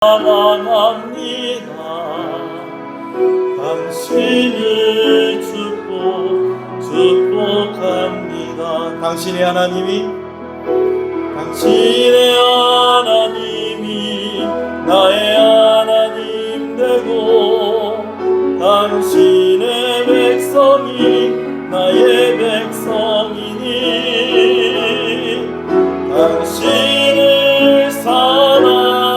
사랑합니다. 당신을 축복합니다. 당신의 하나님이 나의 하나님 되고, 당신의 백성이 나의 백성이니, 당신을 사랑합니다.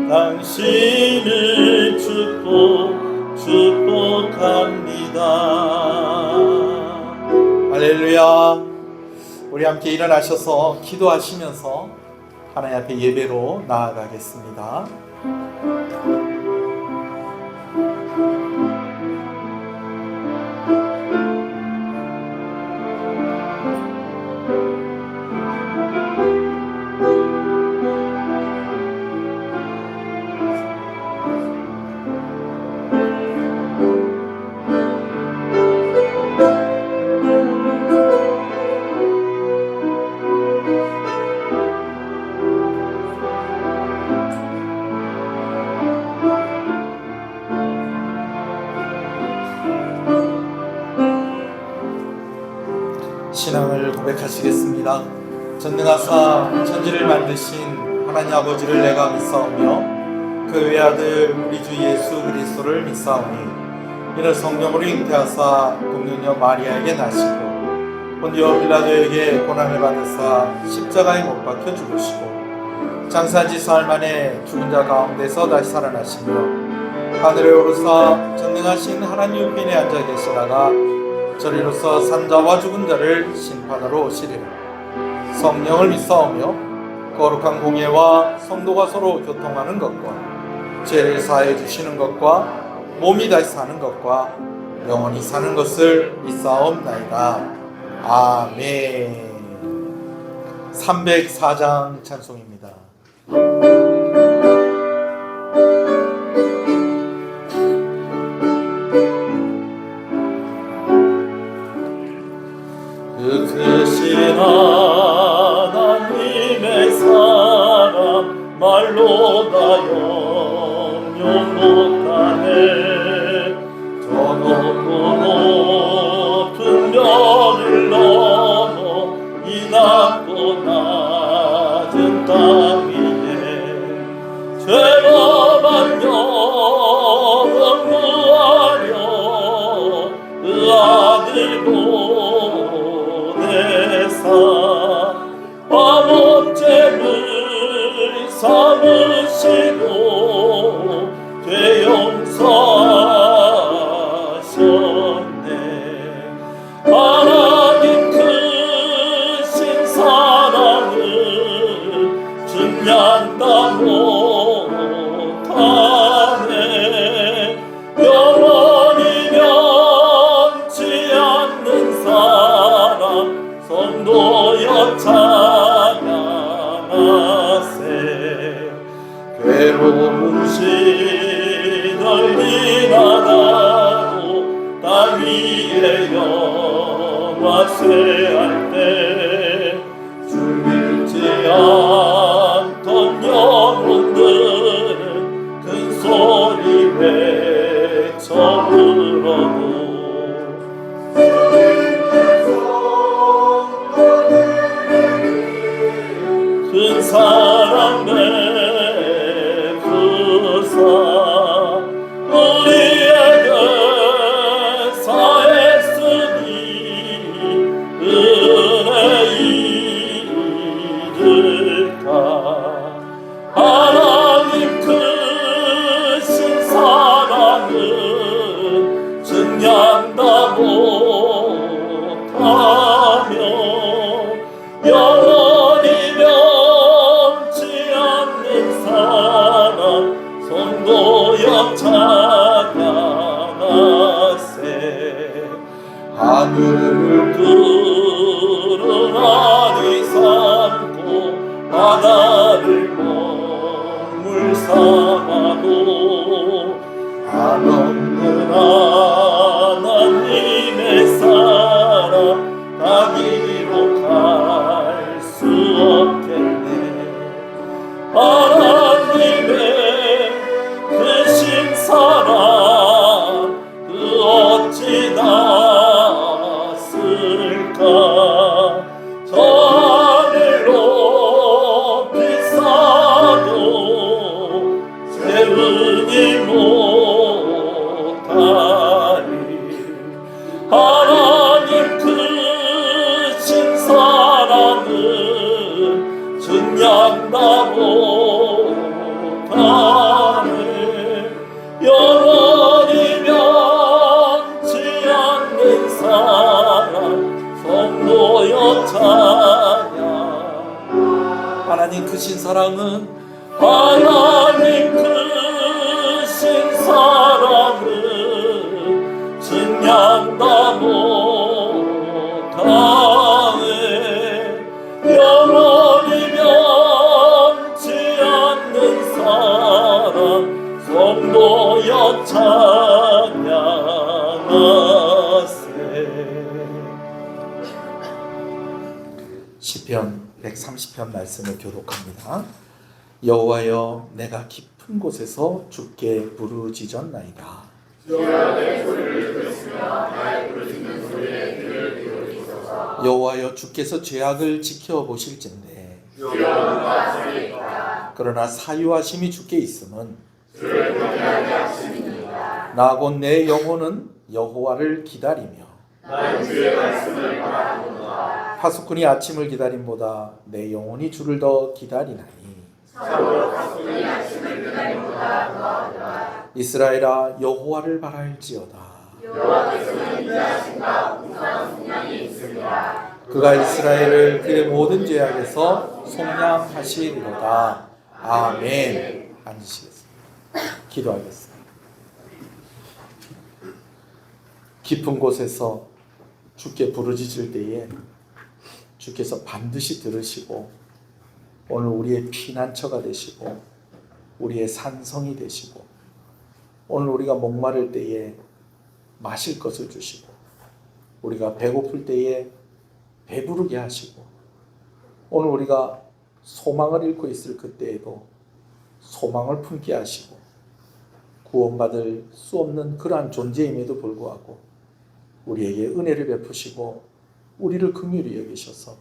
당신을 축복합니다. 할렐루야. 우리 함께 일어나셔서 기도하시면서 하나님 앞에 예배로 나아가겠습니다. 신앙을 고백하시겠습니다. 전능하사 천지를 만드신 하나님 아버지를 내가 믿사오며 그 외아들 우리 주 예수 그리스도를 믿사오니 이는 성령으로 잉태하사 동년녀 마리아에게 나시고 본디오 빌라도에게 고난을 받으사 십자가에 못 박혀 죽으시고 장사한 지 사흘 만에 죽은 자 가운데서 다시 살아나시며 하늘에 오르사 전능하신 하나님 우편에 앉아 계시다가 저리로서 산자와 죽은 자를 심판하러 오시리라. 성령을 믿사오며 거룩한 공예와 성도가 서로 교통하는 것과 죄를 사해 주시는 것과 몸이 다시 사는 것과 영원히 사는 것을 믿사옵나이다. 아멘. 304장 찬송입니다. 그 크신 하나님의 사랑 말로 다 영영 못하네. 저 높고 높은 별을 넘어 이 낮고 낮은 땅 위에 죄범한 영혼 구하려 그 아들 화목제물 삼으시고 되용서하셨네. 하나님 크신 사랑을 증량다 못하네. 영원히 변치 않는 사랑 성도여 찬양하세. 괴로운 시절이 나가고 땅 위에 영화 쇠할 때 줄지 않던 영혼들은 큰 소리 외쳐 부르고 큰 사랑 베푸사 우리에게 사했으니 은혜 잊을까. 하나님 크신 사랑은 증량다 못하며 영원히 변치 않는 사랑 성도 진양 못하네. 영원히 변치 않는 사랑 성도여 찬양. 하나님 크신 사랑은 하나님 크신 사랑은 진양 못하네. 영원히 변치 않는 사랑 성도여 찬양하세. 시편 130편 말씀을 교독합니다. 여호와여, 내가 깊은 곳에서 주께 부르짖었나이다. 여호와여, 주께서 죄악을 지켜보실진대. 그러나 사유하심이 주께 있음은 나 곧 내 영혼은 여호와를 기다리며 파수꾼이 아침을 기다림보다 내 영혼이 주를 더 기다리나니. 이스라엘아, 여호와를 바랄지어다. 그가 이스라엘을 그의 모든 죄악에서 속량하시리로다. 아멘. 앉으시겠습니다. 기도하겠습니다. 깊은 곳에서 주께 부르짖을 때에 주께서 반드시 들으시고 오늘 우리의 피난처가 되시고 우리의 산성이 되시고 오늘 우리가 목마를 때에 마실 것을 주시고 우리가 배고플 때에 배부르게 하시고 오늘 우리가 소망을 잃고 있을 그때에도 소망을 품게 하시고 구원받을 수 없는 그러한 존재임에도 불구하고 우리에게 은혜를 베푸시고 우리를 긍휼히 여기셔서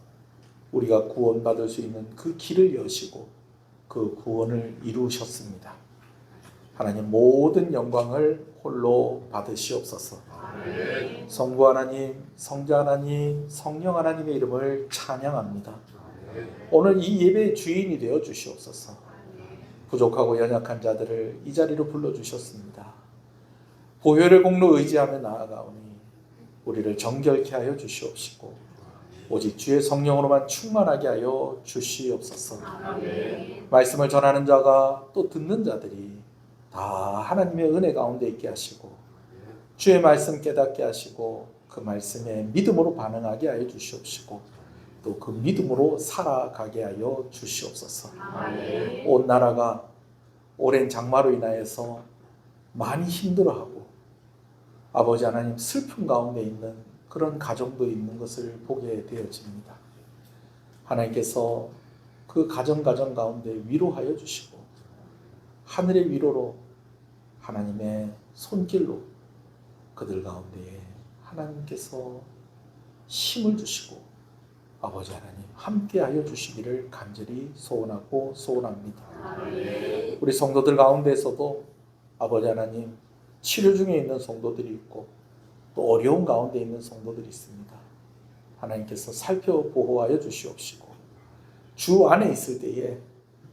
우리가 구원받을 수 있는 그 길을 여시고 그 구원을 이루셨습니다. 하나님, 모든 영광을 홀로 받으시옵소서. 아멘. 성부 하나님, 성자 하나님, 성령 하나님의 이름을 찬양합니다. 오늘 이 예배의 주인이 되어 주시옵소서. 부족하고 연약한 자들을 이 자리로 불러주셨습니다. 보혈의 공로 의지하며 나아가오니 우리를 정결케 하여 주시옵시고 오직 주의 성령으로만 충만하게 하여 주시옵소서. 아멘. 말씀을 전하는 자가 또 듣는 자들이 다 하나님의 은혜 가운데 있게 하시고 주의 말씀 깨닫게 하시고 그 말씀에 믿음으로 반응하게 하여 주시옵시고 또 그 믿음으로 살아가게 하여 주시옵소서. 아멘. 온 나라가 오랜 장마로 인하여서 많이 힘들어하고 아버지 하나님 슬픔 가운데 있는 그런 가정도 있는 것을 보게 되어집니다. 하나님께서 그 가정 가운데 위로하여 주시고 하늘의 위로로 하나님의 손길로 그들 가운데 하나님께서 힘을 주시고 아버지 하나님 함께하여 주시기를 간절히 소원하고 소원합니다. 아멘. 우리 성도들 가운데서도 아버지 하나님 치료 중에 있는 성도들이 있고 또 어려운 가운데 있는 성도들이 있습니다. 하나님께서 살펴보호하여 주시옵시고 주 안에 있을 때에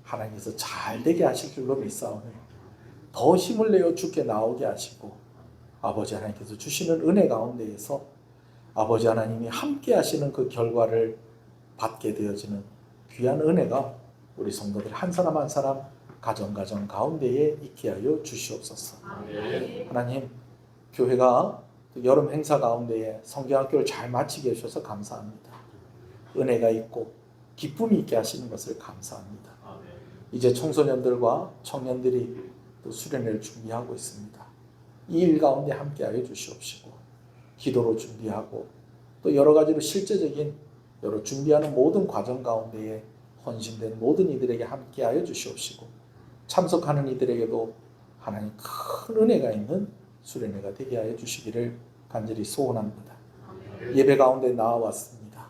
하나님께서 잘 되게 하실 줄로 믿사오니 더 힘을 내어 주께 나오게 하시고 아버지 하나님께서 주시는 은혜 가운데에서 아버지 하나님이 함께 하시는 그 결과를 받게 되어지는 귀한 은혜가 우리 성도들 한 사람 한 사람 가정 가운데에 있게 하여 주시옵소서. 아멘. 하나님, 교회가 여름 행사 가운데에 성경학교를 잘 마치게 해주셔서 감사합니다. 은혜가 있고 기쁨이 있게 하시는 것을 감사합니다. 아멘. 이제 청소년들과 청년들이 또 수련회를 준비하고 있습니다. 이 일 가운데 함께하여 주시옵시고 기도로 준비하고 또 여러 가지로 실제적인 여러 준비하는 모든 과정 가운데에 헌신된 모든 이들에게 함께하여 주시옵시고 참석하는 이들에게도 하나님 큰 은혜가 있는 수련회가 되게 하여 주시기를 간절히 소원합니다. 예배 가운데 나와왔습니다.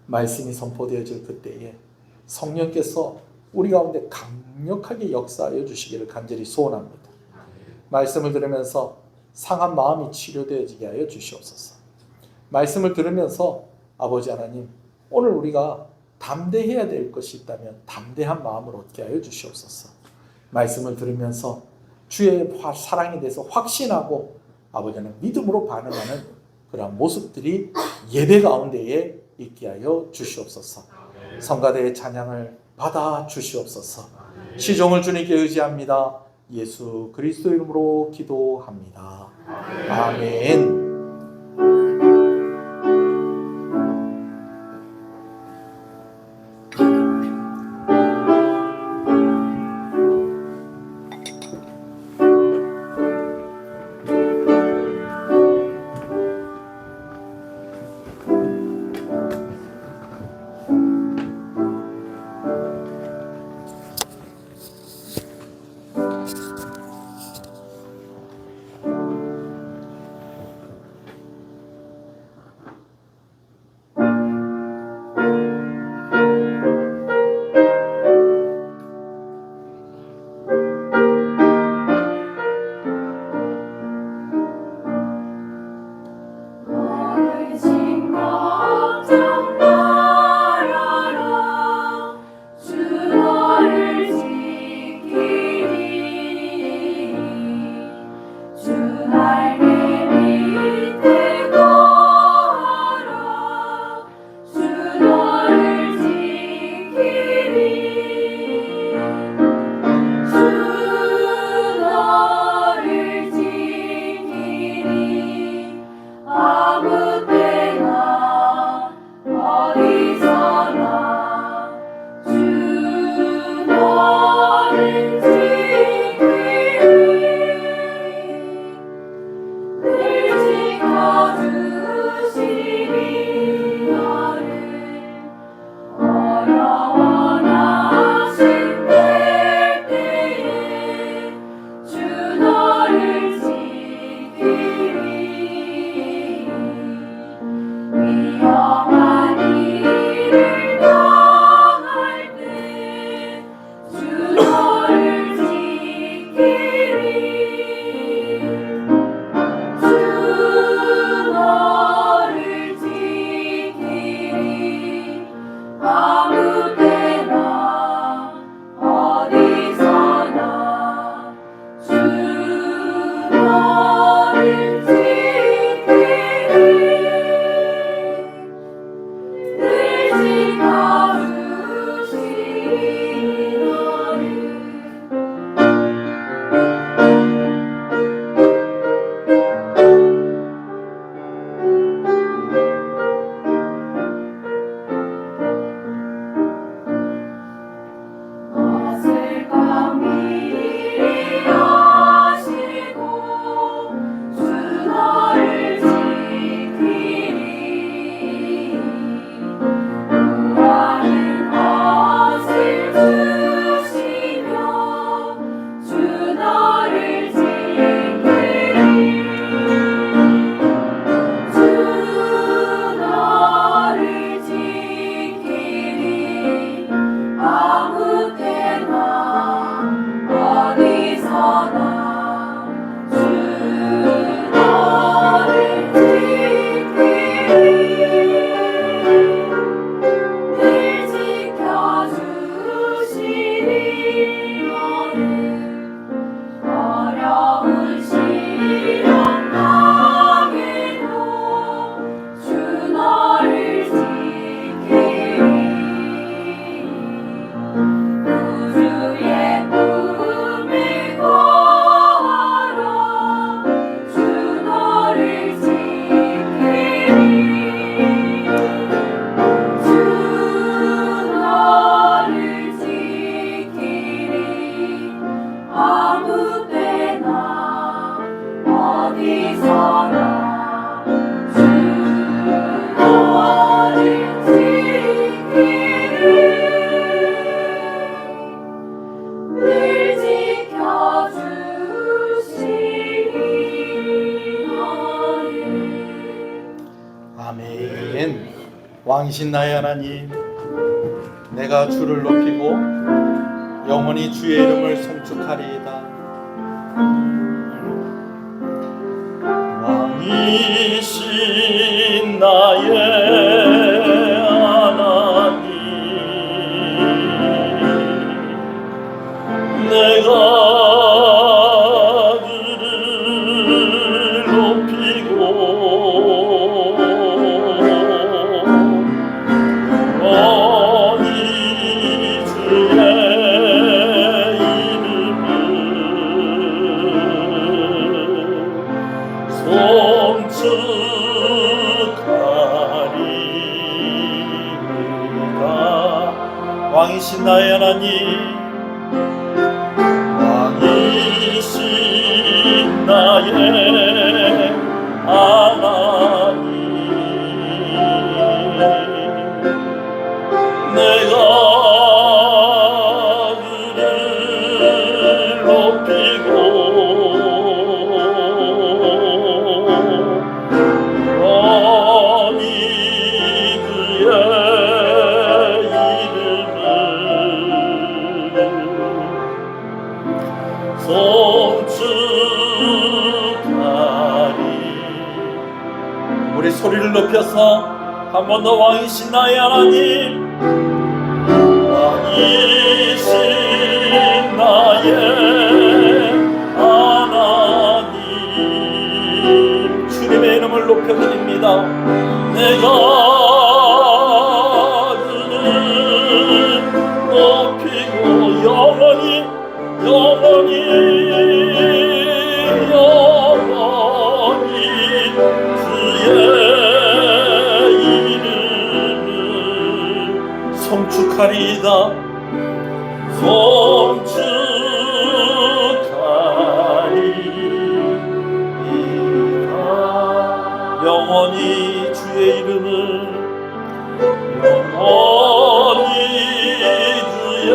말씀이 선포되어질 그때에 성령께서 우리 가운데 강력하게 역사하여 주시기를 간절히 소원합니다. 말씀을 들으면서 상한 마음이 치료되어지게 하여 주시옵소서. 말씀을 들으면서 아버지 하나님, 오늘 우리가 담대해야 될 것이 있다면 담대한 마음을 얻게 하여 주시옵소서. 말씀을 들으면서 주의 사랑에 대해서 확신하고 아버지는 믿음으로 반응하는 그런 모습들이 예배 가운데에 있게 하여 주시옵소서. 성가대의 찬양을 받아 주시옵소서. 시종을 주님께 의지합니다. 예수 그리스도 이름으로 기도합니다. 아멘. 아멘. 왕이신 나의 하나님, 내가 주를 높이고 영원히 주의 이름을 송축하리이다. 왕이신 나의 하나님, 왕이신 나의 하나님, 왕이신 나의 하나님, 내가 그를 높이고 영원히 그의 이름을 송축하리. 우리 소리를 높여서 한 번 더 왕이신 나의 하나님, 왕이신 나의 하나님, 주님의 이름을 높여드립니다. 내가 그를 높이고 영원히 그의 이름을 송축하리이다. 송축하리이다. 영원히 주의 이름을, 영원히 주의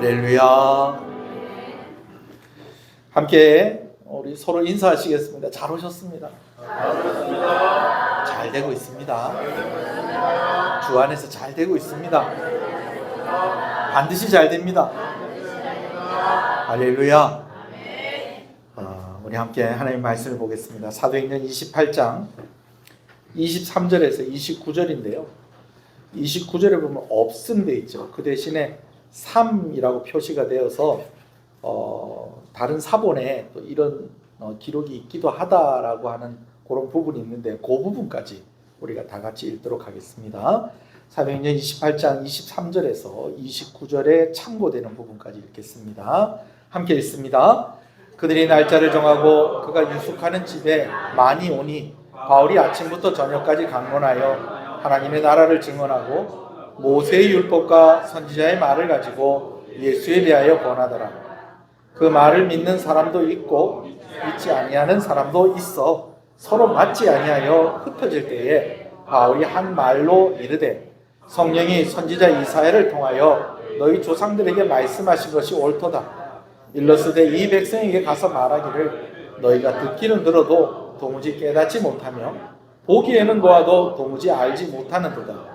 할렐루야. 함께 우리 서로 인사하시겠습니다. 잘 오셨습니다. 잘 되고 있습니다. 주 안에서 잘 되고 있습니다. 반드시 잘 됩니다. 할렐루야. 우리 함께 하나님 말씀을 보겠습니다. 사도행전 28장 23절에서 29절인데요. 29절에 보면 없음 돼 있죠. 그 대신에 3이라고 표시가 되어서 다른 사본에 또 이런 기록이 있기도 하다라고 하는 그런 부분이 있는데, 그 부분까지 우리가 다 같이 읽도록 하겠습니다. 사도행전 28장 23절에서 29절에 참고되는 부분까지 읽겠습니다. 함께 읽습니다. 그들이 날짜를 정하고 그가 유숙하는 집에 많이 오니 바울이 아침부터 저녁까지 강론하여 하나님의 나라를 증언하고 모세의 율법과 선지자의 말을 가지고 예수에 대하여 권하더라. 그 말을 믿는 사람도 있고 믿지 아니하는 사람도 있어 서로 맞지 아니하여 흩어질 때에 바울이 한 말로 이르되, 성령이 선지자 이사야를 통하여 너희 조상들에게 말씀하신 것이 옳도다. 일러스되 이 백성에게 가서 말하기를 너희가 듣기는 들어도 도무지 깨닫지 못하며 보기에는 보아도 도무지 알지 못하는도다.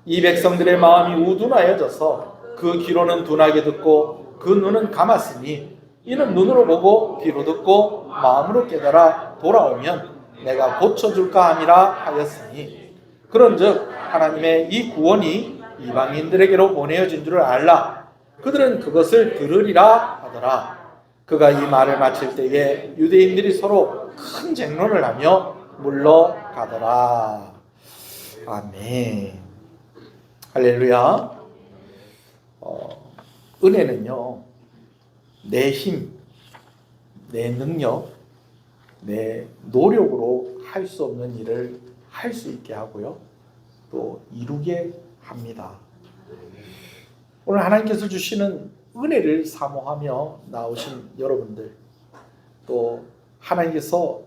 이 백성들의 마음이 우둔하여져서 그 귀로는 둔하게 듣고 그 눈은 감았으니 이는 눈으로 보고 귀로 듣고 마음으로 깨달아 돌아오면 내가 고쳐줄까 함이라 하였으니, 그런즉 하나님의 이 구원이 이방인들에게로 보내어진 줄을 알라. 그들은 그것을 들으리라 하더라. 그가 이 말을 마칠 때에 유대인들이 서로 큰 쟁론을 하며 물러가더라. 아멘. 할렐루야. 은혜는요, 내 힘, 내 능력, 내 노력으로 할 수 없는 일을 할 수 있게 하고요, 또 이루게 합니다. 오늘 하나님께서 주시는 은혜를 사모하며 나오신 여러분들, 또 하나님께서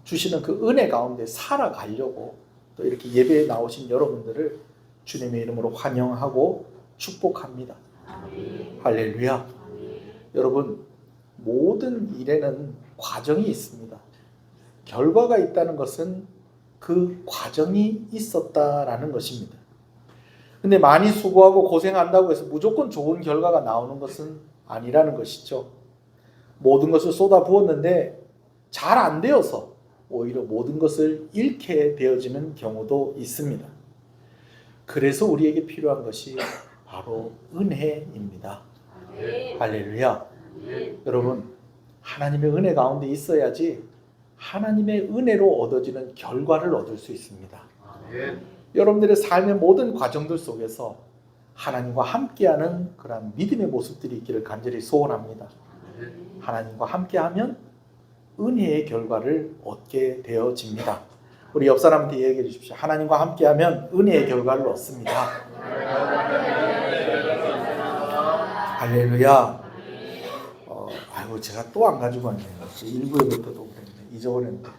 주시는 그 은혜 가운데 살아가려고 또 이렇게 예배에 나오신 여러분들을 주님의 이름으로 환영하고 축복합니다. 할렐루야. 여러분, 모든 일에는 과정이 있습니다. 결과가 있다는 것은 그 과정이 있었다라는 것입니다. 근데 많이 수고하고 고생한다고 해서 무조건 좋은 결과가 나오는 것은 아니라는 것이죠. 모든 것을 쏟아 부었는데 잘 안 되어서 오히려 모든 것을 잃게 되어지는 경우도 있습니다. 그래서 우리에게 필요한 것이 바로 은혜입니다. 할렐루야. 여러분, 하나님의 은혜 가운데 있어야지 하나님의 은혜로 얻어지는 결과를 얻을 수 있습니다. 여러분들의 삶의 모든 과정들 속에서 하나님과 함께하는 그런 믿음의 모습들이 있기를 간절히 소원합니다. 하나님과 함께하면 은혜의 결과를 얻게 되어집니다. 우리 옆 사람한테 얘기해 주십시오. 하나님과 함께하면 은혜의 결과를 얻습니다. 할렐루야. 아이고 제가 또 안 가지고 왔네요. 1부에부터도 그랬는데 잊어버렸는데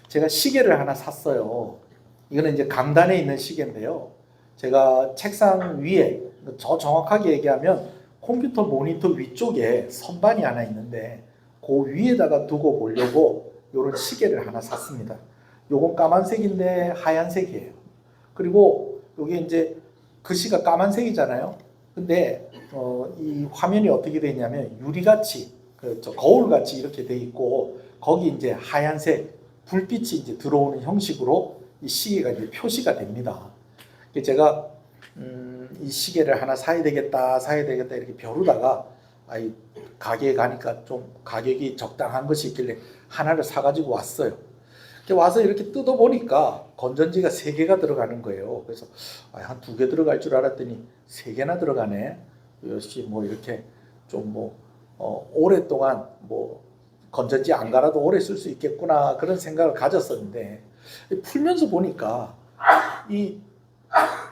제가 시계를 하나 샀어요. 이거는 이제 강단에 있는 시계인데요. 제가 책상 위에 저 정확하게 얘기하면 컴퓨터 모니터 위쪽에 선반이 하나 있는데 그 위에다가 두고 보려고 이런 시계를 하나 샀습니다. 요건 까만색인데 하얀색이에요. 그리고 요게 이제 글씨가 까만색이잖아요. 근데 이 화면이 어떻게 되어 있냐면 유리같이 거울같이 이렇게 돼 있고 거기 이제 하얀색 불빛이 이제 들어오는 형식으로 이 시계가 이제 표시가 됩니다. 제가 이 시계를 하나 사야 되겠다 이렇게 벼르다가 가게에 가니까 좀 가격이 적당한 것이 있길래 하나를 사가지고 왔어요. 와서 이렇게 뜯어보니까 건전지가 3개가 들어가는 거예요. 그래서 한 2개 들어갈 줄 알았더니 3개나 들어가네. 역시 뭐 이렇게 좀 오랫동안 건전지 안 갈아도 오래 쓸 수 있겠구나 그런 생각을 가졌었는데 풀면서 보니까 이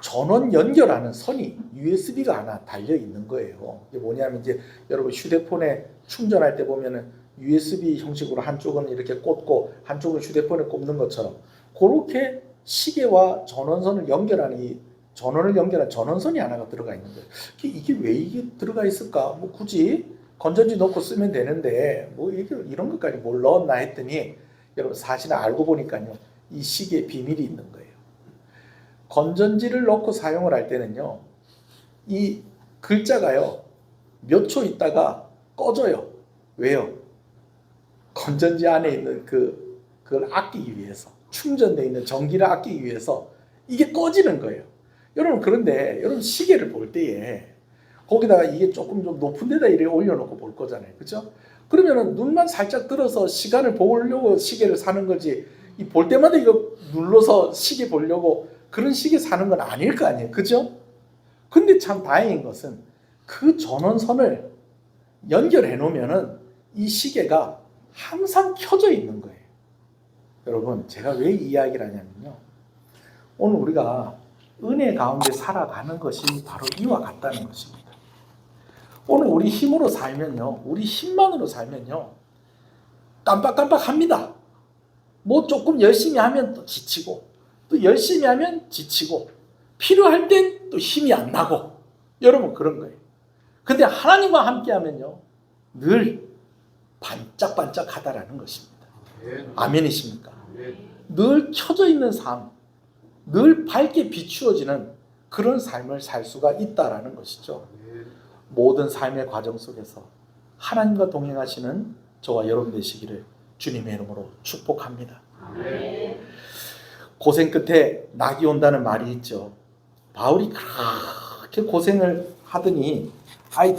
전원 연결하는 선이 USB가 하나 달려 있는 거예요. 이게 뭐냐면 이제 여러분 휴대폰에 충전할 때 보면은 USB 형식으로 한쪽은 이렇게 꽂고 한쪽은 휴대폰에 꼽는 것처럼 그렇게 시계와 전원선을 연결하는 이 전원을 연결한 전원선이 하나가 들어가 있는 거예요. 이게 왜 이게 들어가 있을까? 굳이 건전지 넣고 쓰면 되는데 이게 이런 것까지 뭘 넣었나 했더니 여러분 사실은 알고 보니까요. 이 시계에 비밀이 있는 거예요. 건전지를 넣고 사용을 할 때는요. 이 글자가요. 몇 초 있다가 꺼져요. 왜요? 건전지 안에 있는 그걸 아끼기 위해서 충전되어 있는 전기를 아끼기 위해서 이게 꺼지는 거예요. 여러분 그런데 여러분 시계를 볼 때에 거기다가 이게 조금 좀 높은 데다 이렇게 올려놓고 볼 거잖아요. 그렇죠? 그러면은 눈만 살짝 들어서 시간을 보려고 시계를 사는 거지 이 볼 때마다 이거 눌러서 시계 보려고 그런 시계 사는 건 아닐 거 아니에요. 그죠? 근데 참 다행인 것은 그 전원선을 연결해 놓으면은 이 시계가 항상 켜져 있는 거예요. 여러분 제가 왜 이 이야기를 하냐면요. 오늘 우리가 은혜 가운데 살아가는 것이 바로 이와 같다는 것입니다. 오늘 우리 힘으로 살면요. 우리 힘만으로 살면요. 깜빡깜빡합니다. 조금 열심히 하면 또 지치고 또 열심히 하면 지치고 필요할 땐 또 힘이 안 나고 여러분 그런 거예요. 근데 하나님과 함께 하면요. 늘 반짝반짝하다라는 것입니다. 아멘이십니까? 늘 켜져 있는 삶, 늘 밝게 비추어지는 그런 삶을 살 수가 있다라는 것이죠. 모든 삶의 과정 속에서 하나님과 동행하시는 저와 여러분 되시기를 주님의 이름으로 축복합니다. 고생 끝에 낙이 온다는 말이 있죠. 바울이 그렇게 고생을 하더니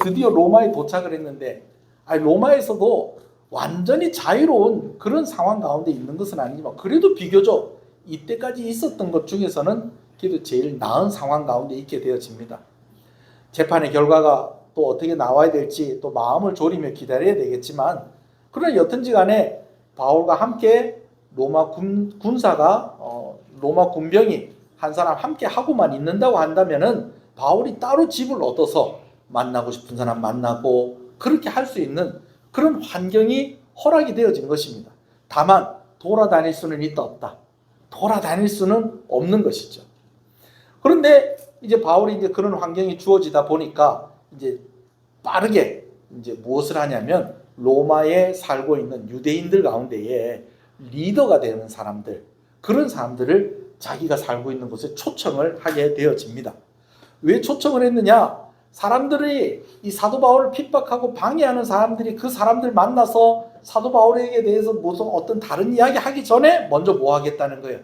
드디어 로마에 도착을 했는데 로마에서도 완전히 자유로운 그런 상황 가운데 있는 것은 아니지만 그래도 비교적 이때까지 있었던 것 중에서는 그래도 제일 나은 상황 가운데 있게 되어집니다. 재판의 결과가 또 어떻게 나와야 될지 또 마음을 졸이며 기다려야 되겠지만 그러나 여튼지 간에 바울과 함께 로마 군사가 로마 군병이 한 사람 함께 하고만 있는다고 한다면은 바울이 따로 집을 얻어서 만나고 싶은 사람 만나고 그렇게 할 수 있는 그런 환경이 허락이 되어진 것입니다. 다만 돌아다닐 수는 있다 없다. 돌아다닐 수는 없는 것이죠. 그런데 이제 바울이 이제 그런 환경이 주어지다 보니까 이제 빠르게 이제 무엇을 하냐면 로마에 살고 있는 유대인들 가운데에 리더가 되는 사람들, 그런 사람들을 자기가 살고 있는 곳에 초청을 하게 되어집니다. 왜 초청을 했느냐? 사람들이 이 사도 바울을 핍박하고 방해하는 사람들이 그 사람들 만나서 사도 바울에게 대해서 무슨 어떤 다른 이야기 하기 전에 먼저 뭐 하겠다는 거예요.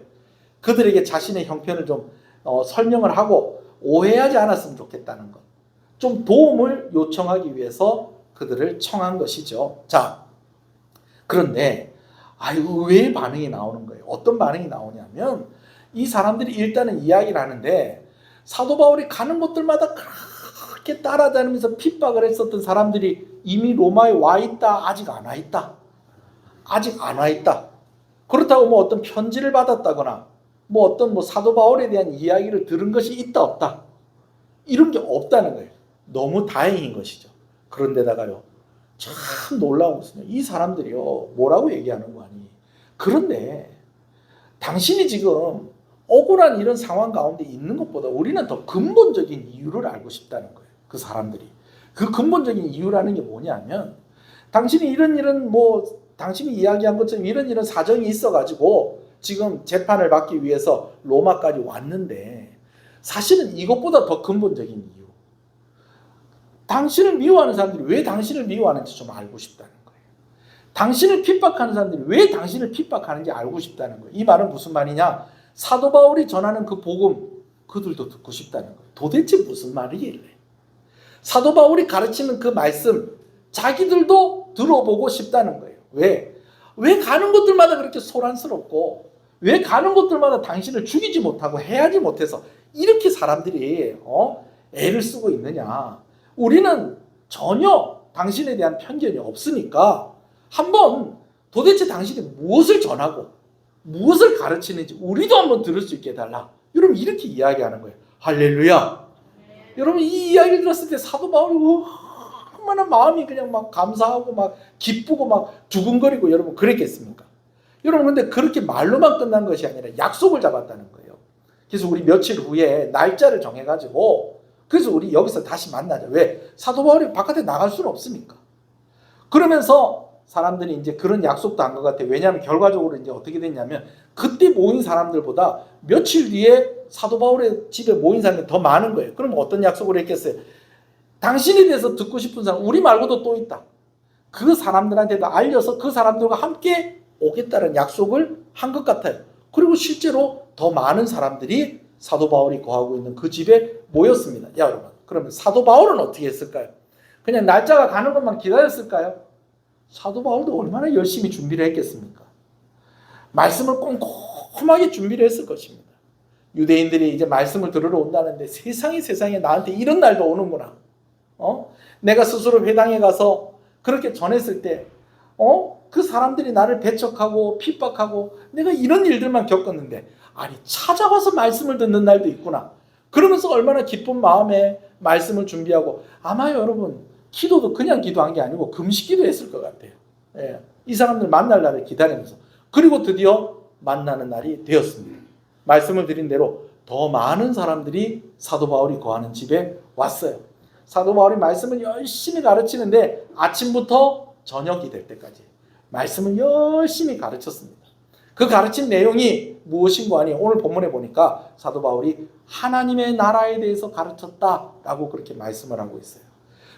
그들에게 자신의 형편을 좀 설명을 하고 오해하지 않았으면 좋겠다는 것. 좀 도움을 요청하기 위해서 그들을 청한 것이죠. 자, 그런데 의외의 반응이 나오는 거예요. 어떤 반응이 나오냐면 이 사람들이 일단은 이야기를 하는데 사도 바울이 가는 곳들마다 그렇게 따라다니면서 핍박을 했었던 사람들이 이미 로마에 와 있다, 아직 안 와 있다, 아직 안 와 있다. 그렇다고 뭐 어떤 편지를 받았다거나 뭐 어떤 뭐 사도 바울에 대한 이야기를 들은 것이 있다 없다, 이런 게 없다는 거예요. 너무 다행인 것이죠. 그런데다가요, 참 놀라운 것은요, 이 사람들이요 뭐라고 얘기하는 거 아니? 그런데 당신이 지금 억울한 이런 상황 가운데 있는 것보다 우리는 더 근본적인 이유를 알고 싶다는 거예요. 그 사람들이. 그 근본적인 이유라는 게 뭐냐면, 당신이 이런 뭐 당신이 이야기한 것처럼 이런 사정이 있어가지고 지금 재판을 받기 위해서 로마까지 왔는데, 사실은 이것보다 더 근본적인 이유, 당신을 미워하는 사람들이 왜 당신을 미워하는지 좀 알고 싶다는 거예요. 당신을 핍박하는 사람들이 왜 당신을 핍박하는지 알고 싶다는 거예요. 이 말은 무슨 말이냐? 사도 바울이 전하는 그 복음, 그들도 듣고 싶다는 거예요. 도대체 무슨 말이길래? 사도 바울이 가르치는 그 말씀, 자기들도 들어보고 싶다는 거예요. 왜? 왜 가는 곳들마다 그렇게 소란스럽고, 왜 가는 곳들마다 당신을 죽이지 못하고 해하지 못해서 이렇게 사람들이 애를 쓰고 있느냐? 우리는 전혀 당신에 대한 편견이 없으니까 한번 도대체 당신이 무엇을 전하고 무엇을 가르치는지 우리도 한번 들을 수 있게 해달라. 여러분, 이렇게 이야기하는 거예요. 할렐루야. 여러분, 이 이야기를 들었을 때 사도 바울이 얼마나 마음이 그냥 막 감사하고 막 기쁘고 막 두근거리고 여러분 그랬겠습니까? 여러분, 근데 그렇게 말로만 끝난 것이 아니라 약속을 잡았다는 거예요. 그래서 우리 며칠 후에 날짜를 정해가지고, 그래서 우리 여기서 다시 만나자. 왜? 사도 바울이 바깥에 나갈 수는 없으니까. 그러면서 사람들이 이제 그런 약속도 한 것 같아요. 왜냐하면 결과적으로 이제 어떻게 됐냐면, 그때 모인 사람들보다 며칠 뒤에 사도 바울의 집에 모인 사람이 더 많은 거예요. 그럼 어떤 약속을 했겠어요? 당신에 대해서 듣고 싶은 사람, 우리 말고도 또 있다. 그 사람들한테도 알려서 그 사람들과 함께 오겠다는 약속을 한 것 같아요. 그리고 실제로 더 많은 사람들이 사도 바울이 거하고 있는 그 집에 모였습니다. 야, 여러분, 그러면 사도 바울은 어떻게 했을까요? 그냥 날짜가 가는 것만 기다렸을까요? 사도 바울도 얼마나 열심히 준비를 했겠습니까? 말씀을 꼼꼼하게 준비를 했을 것입니다. 유대인들이 이제 말씀을 들으러 온다는데, 세상에 나한테 이런 날도 오는구나. 내가 스스로 회당에 가서 그렇게 전했을 때, 그 사람들이 나를 배척하고 핍박하고 내가 이런 일들만 겪었는데, 아니 찾아와서 말씀을 듣는 날도 있구나. 그러면서 얼마나 기쁜 마음에 말씀을 준비하고, 아마 여러분 기도도 그냥 기도한 게 아니고 금식기도 했을 것 같아요. 예, 이 사람들 만날 날을 기다리면서. 그리고 드디어 만나는 날이 되었습니다. 말씀을 드린 대로 더 많은 사람들이 사도 바울이 거하는 집에 왔어요. 사도 바울이 말씀을 열심히 가르치는데 아침부터 저녁이 될 때까지 말씀을 열심히 가르쳤습니다. 그 가르친 내용이 무엇인고 하니, 오늘 본문에 보니까 사도 바울이 하나님의 나라에 대해서 가르쳤다라고 그렇게 말씀을 하고 있어요.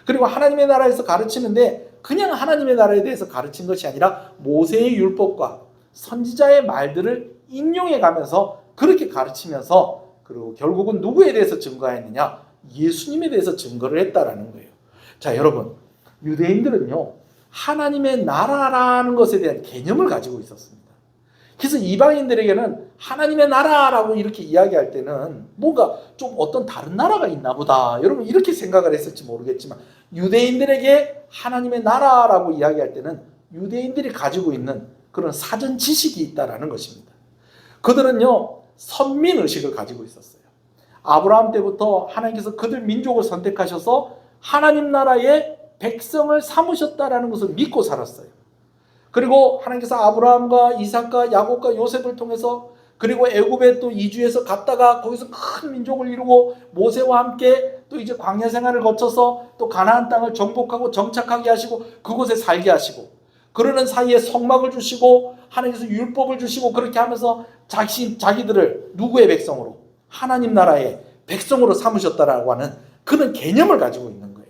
그리고 하나님의 나라에서 가르치는데 그냥 하나님의 나라에 대해서 가르친 것이 아니라 모세의 율법과 선지자의 말들을 인용해 가면서 그렇게 가르치면서, 그리고 결국은 누구에 대해서 증거했느냐? 예수님에 대해서 증거를 했다라는 거예요. 자, 여러분, 유대인들은요 하나님의 나라라는 것에 대한 개념을 가지고 있었습니다. 그래서 이방인들에게는 하나님의 나라라고 이렇게 이야기할 때는 뭔가 좀 어떤 다른 나라가 있나 보다, 여러분 이렇게 생각을 했을지 모르겠지만, 유대인들에게 하나님의 나라라고 이야기할 때는 유대인들이 가지고 있는 그런 사전 지식이 있다라는 것입니다. 그들은요 선민의식을 가지고 있었어요. 아브라함 때부터 하나님께서 그들 민족을 선택하셔서 하나님 나라의 백성을 삼으셨다라는 것을 믿고 살았어요. 그리고 하나님께서 아브라함과 이삭과 야곱과 요셉을 통해서, 그리고 애굽에 또 이주해서 갔다가 거기서 큰 민족을 이루고 모세와 함께 또 이제 광야 생활을 거쳐서 또 가나안 땅을 정복하고 정착하게 하시고 그곳에 살게 하시고, 그러는 사이에 성막을 주시고 하나님께서 율법을 주시고, 그렇게 하면서 자기들을 누구의 백성으로? 하나님 나라의 백성으로 삼으셨다라고 하는 그런 개념을 가지고 있는 거예요.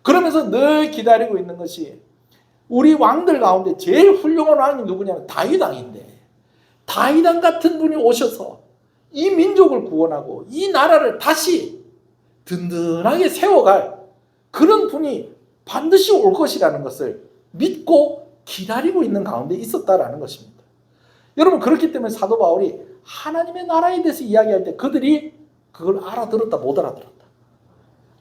그러면서 늘 기다리고 있는 것이, 우리 왕들 가운데 제일 훌륭한 왕이 누구냐면 다윗 왕인데, 다윗 왕 같은 분이 오셔서 이 민족을 구원하고 이 나라를 다시 든든하게 세워갈 그런 분이 반드시 올 것이라는 것을 믿고 기다리고 있는 가운데 있었다라는 것입니다. 여러분, 그렇기 때문에 사도 바울이 하나님의 나라에 대해서 이야기할 때 그들이 그걸 알아들었다 못 알아들었다.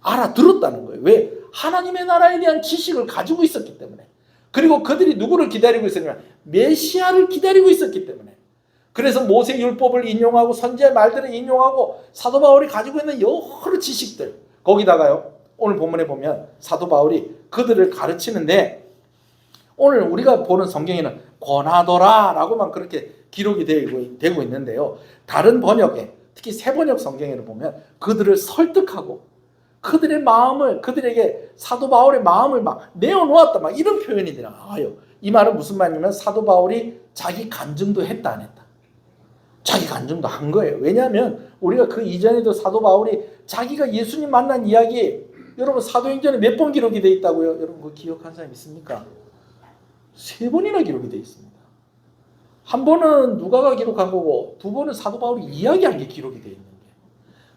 알아들었다는 거예요. 왜? 하나님의 나라에 대한 지식을 가지고 있었기 때문에. 그리고 그들이 누구를 기다리고 있었냐면 메시아를 기다리고 있었기 때문에. 그래서 모세 율법을 인용하고 선지의 말들을 인용하고 사도 바울이 가지고 있는 여러 지식들, 거기다가요 오늘 본문에 보면 사도 바울이 그들을 가르치는데, 오늘 우리가 보는 성경에는 권하더라 라고만 그렇게 기록이 되고 있는데요, 다른 번역에, 특히 새 번역 성경에는 보면 그들을 설득하고 그들의 마음을, 그들에게 사도 바울의 마음을 막 내어놓았다, 막 이런 표현이 나와요. 이 말은 무슨 말이냐면 사도 바울이 자기 간증도 했다 안 했다? 자기 간증도 한 거예요. 왜냐하면 우리가 그 이전에도 사도 바울이 자기가 예수님 만난 이야기, 여러분 사도행전에 몇 번 기록이 되어 있다고요? 여러분 그거 기억한 사람 있습니까? 3번이나 기록이 되어 있습니다. 한 번은 누가가 기록한 거고 2번은 사도 바울이 이야기한 게 기록이 되어 있는 거예요.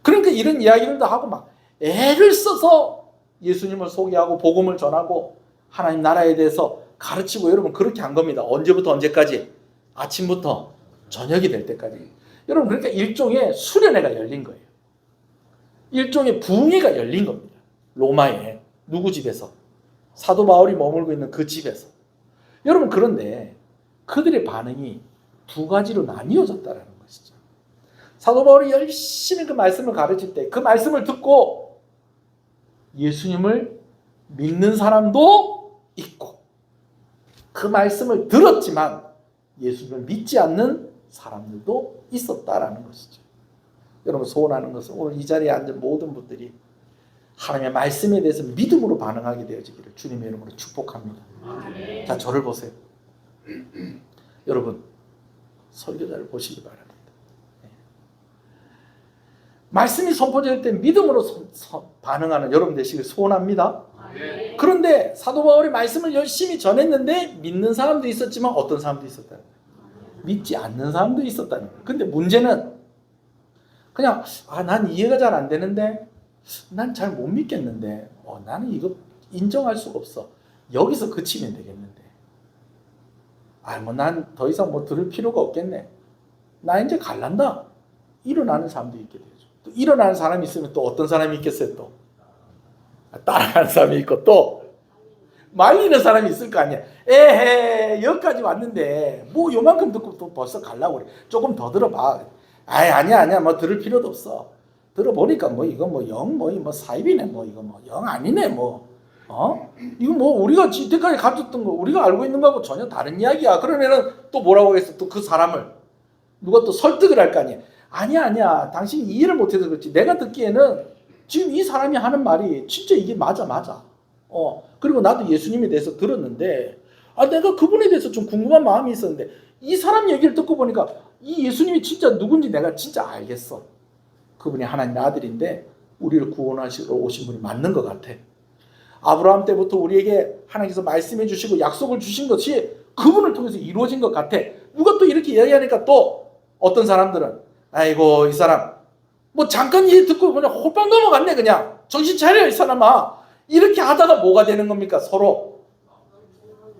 그러니까 이런 이야기들도 하고 막 애를 써서 예수님을 소개하고 복음을 전하고 하나님 나라에 대해서 가르치고, 여러분 그렇게 한 겁니다. 언제부터 언제까지? 아침부터 저녁이 될 때까지. 여러분 그러니까 일종의 수련회가 열린 거예요. 일종의 부흥회가 열린 겁니다. 로마에 누구 집에서? 사도 바울이 머물고 있는 그 집에서. 여러분 그런데 그들의 반응이 2가지로 나뉘어졌다는 것이죠. 사도 바울이 열심히 그 말씀을 가르칠 때 그 말씀을 듣고 예수님을 믿는 사람도 있고, 그 말씀을 들었지만 예수님을 믿지 않는 사람들도 있었다라는 것이죠. 여러분 소원하는 것은 오늘 이 자리에 앉은 모든 분들이 하나님의 말씀에 대해서 믿음으로 반응하게 되어지기를 주님의 이름으로 축복합니다. 자, 저를 보세요. 여러분 설교자를 보시기 바랍니다. 말씀이 선포될 때 믿음으로 반응하는 여러분 되시길 소원합니다. 그런데 사도 바울이 말씀을 열심히 전했는데 믿는 사람도 있었지만 어떤 사람도 있었다는 거예요. 믿지 않는 사람도 있었다는 거예요. 근데 문제는 그냥 난 이해가 잘 안 되는데, 난 잘 못 믿겠는데, 나는 이거 인정할 수가 없어. 여기서 그치면 되겠는데, 난 더 이상 뭐 들을 필요가 없겠네. 나 이제 갈란다. 일어나는 사람도 있게 되죠. 또 일어나는 사람이 있으면 또 어떤 사람이 있겠어요? 또 따라가는 사람이 있고 또 말리는 사람이 있을 거 아니야. 에헤, 여기까지 왔는데 뭐 요만큼 듣고 또 벌써 가려고 그래. 조금 더 들어봐. 아니야 뭐 들을 필요도 없어. 들어보니까 뭐 이거 뭐 영 뭐 사입이네, 뭐 이거 뭐 영 아니네, 뭐 이거 뭐 우리가 이때까지 가졌던 거, 우리가 알고 있는 거하고 전혀 다른 이야기야. 그러면은 또 뭐라고 하겠어? 또 그 사람을 누가 또 설득을 할 거 아니야. 아니야 당신이 이해를 못해서 그렇지, 내가 듣기에는 지금 이 사람이 하는 말이 진짜 이게 맞아. 그리고 나도 예수님에 대해서 들었는데 내가 그분에 대해서 좀 궁금한 마음이 있었는데 이 사람 얘기를 듣고 보니까 이 예수님이 진짜 누군지 내가 진짜 알겠어. 그분이 하나님의 아들인데 우리를 구원하시러 오신 분이 맞는 것 같아. 아브라함 때부터 우리에게 하나님께서 말씀해 주시고 약속을 주신 것이 그분을 통해서 이루어진 것 같아. 누가 또 이렇게 이야기하니까 또 어떤 사람들은 아이고 이 사람 뭐 잠깐 얘기 듣고 그냥 홀빵 넘어갔네, 그냥 정신 차려 이 사람아. 이렇게 하다가 뭐가 되는 겁니까? 서로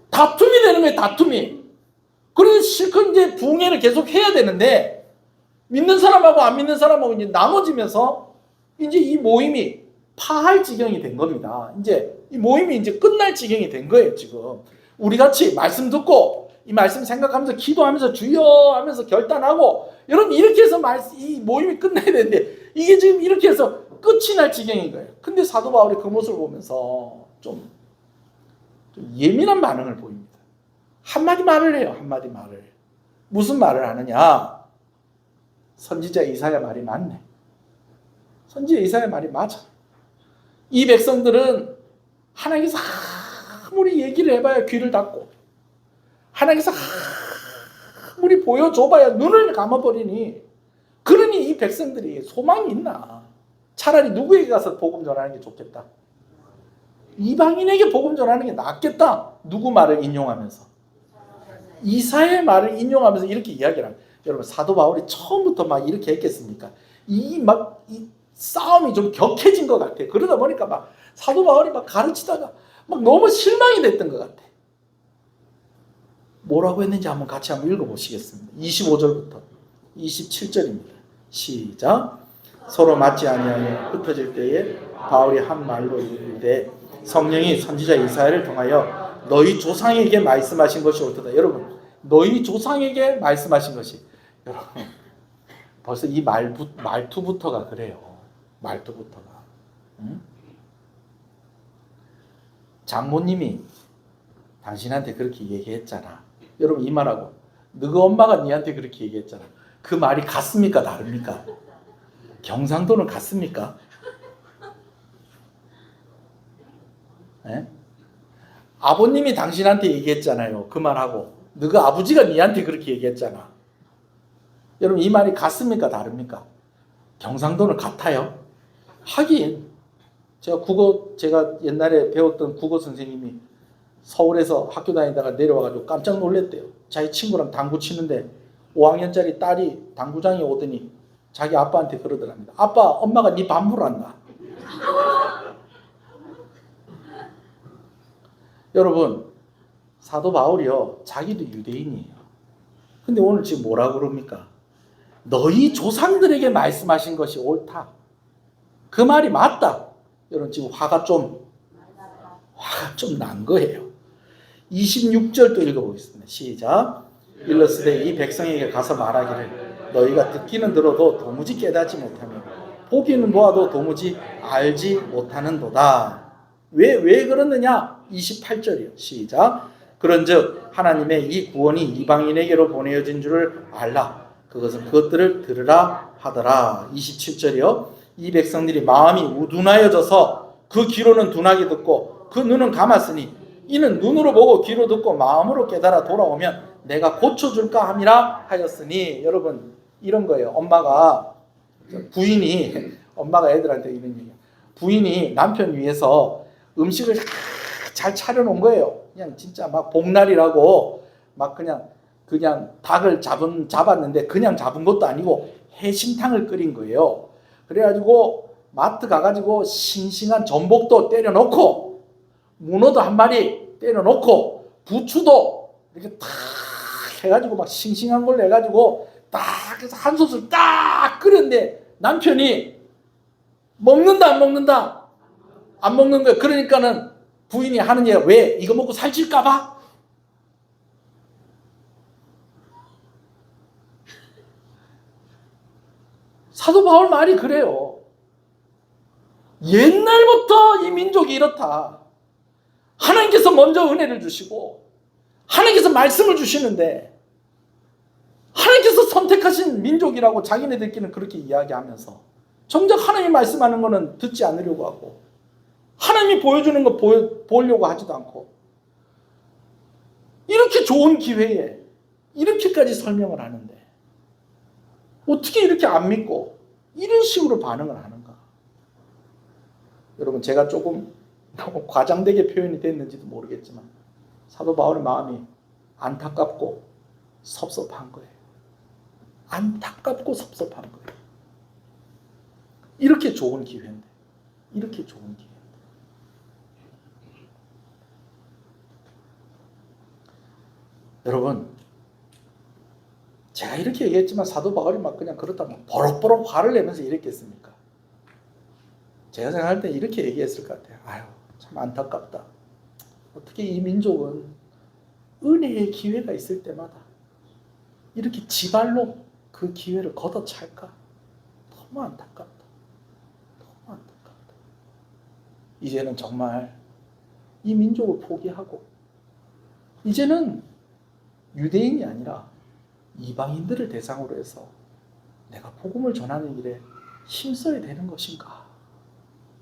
다툼이 되는 거예요. 다툼이. 그래서 실컷 이제 부흥회를 계속 해야 되는데 믿는 사람하고 안 믿는 사람하고 이제 나눠지면서 이제 이 모임이 파할 지경이 된 겁니다. 이제 이 모임이 이제 끝날 지경이 된 거예요. 지금 우리 같이 말씀 듣고 이 말씀 생각하면서 기도하면서 주여 하면서 결단하고, 여러분 이렇게 해서 이 모임이 끝나야 되는데 이게 지금 이렇게 해서 끝이 날 지경인 거예요. 근데 사도 바울이 그 모습을 보면서 좀 예민한 반응을 보입니다. 한마디 말을 해요. 한마디 말을. 무슨 말을 하느냐? 선지자 이사야 말이 맞네. 선지자 이사야 말이 맞아. 이 백성들은 하나님께서 아무리 얘기를 해봐야 귀를 닫고, 하나님께서 아무리 보여줘봐야 눈을 감아버리니, 그러니 이 백성들이 소망이 있나? 차라리 누구에게 가서 복음 전하는 게 좋겠다. 이방인에게 복음 전하는 게 낫겠다. 누구 말을 인용하면서? 이사야의 말을 인용하면서 이렇게 이야기를 합니다. 여러분 사도 바울이 처음부터 막 이렇게 했겠습니까? 이 싸움이 좀 격해진 것 같아. 그러다 보니까 막 사도 바울이 막 가르치다가 막 너무 실망이 됐던 것 같아. 뭐라고 했는지 같이 한번 읽어보시겠습니다. 25절부터. 27절입니다. 시작. 서로 맞지 아니하여 흩어질 때에 바울이 한 말로 이르되 성령이 선지자 이사야를 통하여 너희 조상에게 말씀하신 것이 옳도다. 여러분, 너희 조상에게 말씀하신 것이, 여러분 벌써 이 말투부터가 그래요. 말투부터가. 응? 장모님이 당신한테 그렇게 얘기했잖아. 여러분, 이 말하고 너희 엄마가 니한테 그렇게 얘기했잖아. 그 말이 같습니까? 다릅니까? 경상도는 같습니까? 네? 아버님이 당신한테 얘기했잖아요. 그 말하고 너희 아버지가 니한테 그렇게 얘기했잖아. 여러분, 이 말이 같습니까? 다릅니까? 경상도는 같아요. 하긴 제가 옛날에 배웠던 국어 선생님이 서울에서 학교 다니다가 내려와가지고 깜짝 놀랐대요. 자기 친구랑 당구 치는데 5학년짜리 딸이 당구장에 오더니 자기 아빠한테 그러더랍니다. 아빠, 엄마가 네 밥 물었나? 여러분, 사도 바울이요, 자기도 유대인이에요. 근데 오늘 지금 뭐라고 그럽니까? 너희 조상들에게 말씀하신 것이 옳다. 그 말이 맞다. 여러분, 지금 화가 좀 난 거예요. 26절도 읽어보겠습니다. 시작. 일러스되 이 백성에게 가서 말하기를 너희가 듣기는 들어도 도무지 깨닫지 못하며 보기는 보아도 도무지 알지 못하는도다. 왜 그러느냐? 28절이요. 시작. 그런즉 하나님의 이 구원이 이방인에게로 보내어진 줄을 알라. 그것은 그것들을 들으라 하더라. 27절이요. 이 백성들이 마음이 우둔하여져서 그 귀로는 둔하게 듣고 그 눈은 감았으니 이는 눈으로 보고 귀로 듣고 마음으로 깨달아 돌아오면 내가 고쳐줄까 함이라 하였으니. 여러분, 이런 거예요. 엄마가 애들한테 이런 얘기야. 부인이 남편 위해서 음식을 잘 차려놓은 거예요. 그냥 진짜 막 복날이라고 막 그냥 닭을 잡았는데 그냥 잡은 것도 아니고 해신탕을 끓인 거예요. 그래가지고 마트 가가지고 싱싱한 전복도 때려놓고 문어도 한 마리 때려놓고 부추도 이렇게 탁 해가지고 막 싱싱한 걸 해가지고 딱 해서 한 솥을 딱 끓였는데 남편이 먹는다 안 먹는다? 안 먹는 거예요. 그러니까는 부인이 하는 얘기가 왜? 이거 먹고 살찔까 봐? 사도 바울 말이 그래요. 옛날부터 이 민족이 이렇다. 하나님께서 먼저 은혜를 주시고 하나님께서 말씀을 주시는데 하나님께서 선택하신 민족이라고 자기네들끼리는 그렇게 이야기하면서 정작 하나님 말씀하는 거는 듣지 않으려고 하고 하나님이 보여주는 거 보려고 하지도 않고 이렇게 좋은 기회에 이렇게까지 설명을 하는데 어떻게 이렇게 안 믿고 이런 식으로 반응을 하는가? 여러분, 제가 조금 너무 과장되게 표현이 됐는지도 모르겠지만 사도 바울의 마음이 안타깝고 섭섭한 거예요. 안타깝고 섭섭한 거예요. 이렇게 좋은 기회인데, 이렇게 좋은 기회인데. 여러분, 제가 이렇게 얘기했지만 사도 바울이 막 그냥 그렇다 막 버럭버럭 화를 내면서 이랬겠습니까? 제가 생각할 때 이렇게 얘기했을 것 같아요. 아유, 참 안타깝다. 어떻게 이 민족은 은혜의 기회가 있을 때마다 이렇게 지발로 그 기회를 걷어찰까? 너무 안타깝다. 너무 안타깝다. 이제는 정말 이 민족을 포기하고 이제는 유대인이 아니라 이방인들을 대상으로 해서 내가 복음을 전하는 일에 힘써야 되는 것인가?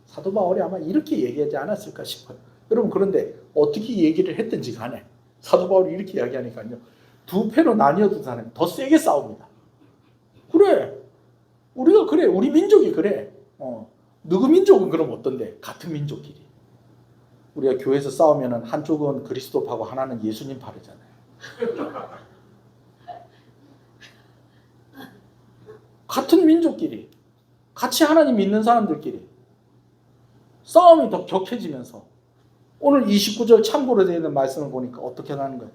사도 바울이 아마 이렇게 얘기하지 않았을까 싶어요. 여러분, 그런데 어떻게 얘기를 했든지 간에 사도 바울이 이렇게 이야기하니까요, 두 패로 나뉘어둔 사람이 더 세게 싸웁니다. 그래, 우리가 그래, 우리 민족이 그래. 누구 민족은 그럼 어떤데? 같은 민족끼리. 우리가 교회에서 싸우면은 한쪽은 그리스도파고 하나는 예수님 파르잖아요. 같은 민족끼리, 같이 하나님 믿는 사람들끼리 싸움이 더 격해지면서 오늘 29절 참고로 되어 있는 말씀을 보니까 어떻게 하는 거예요?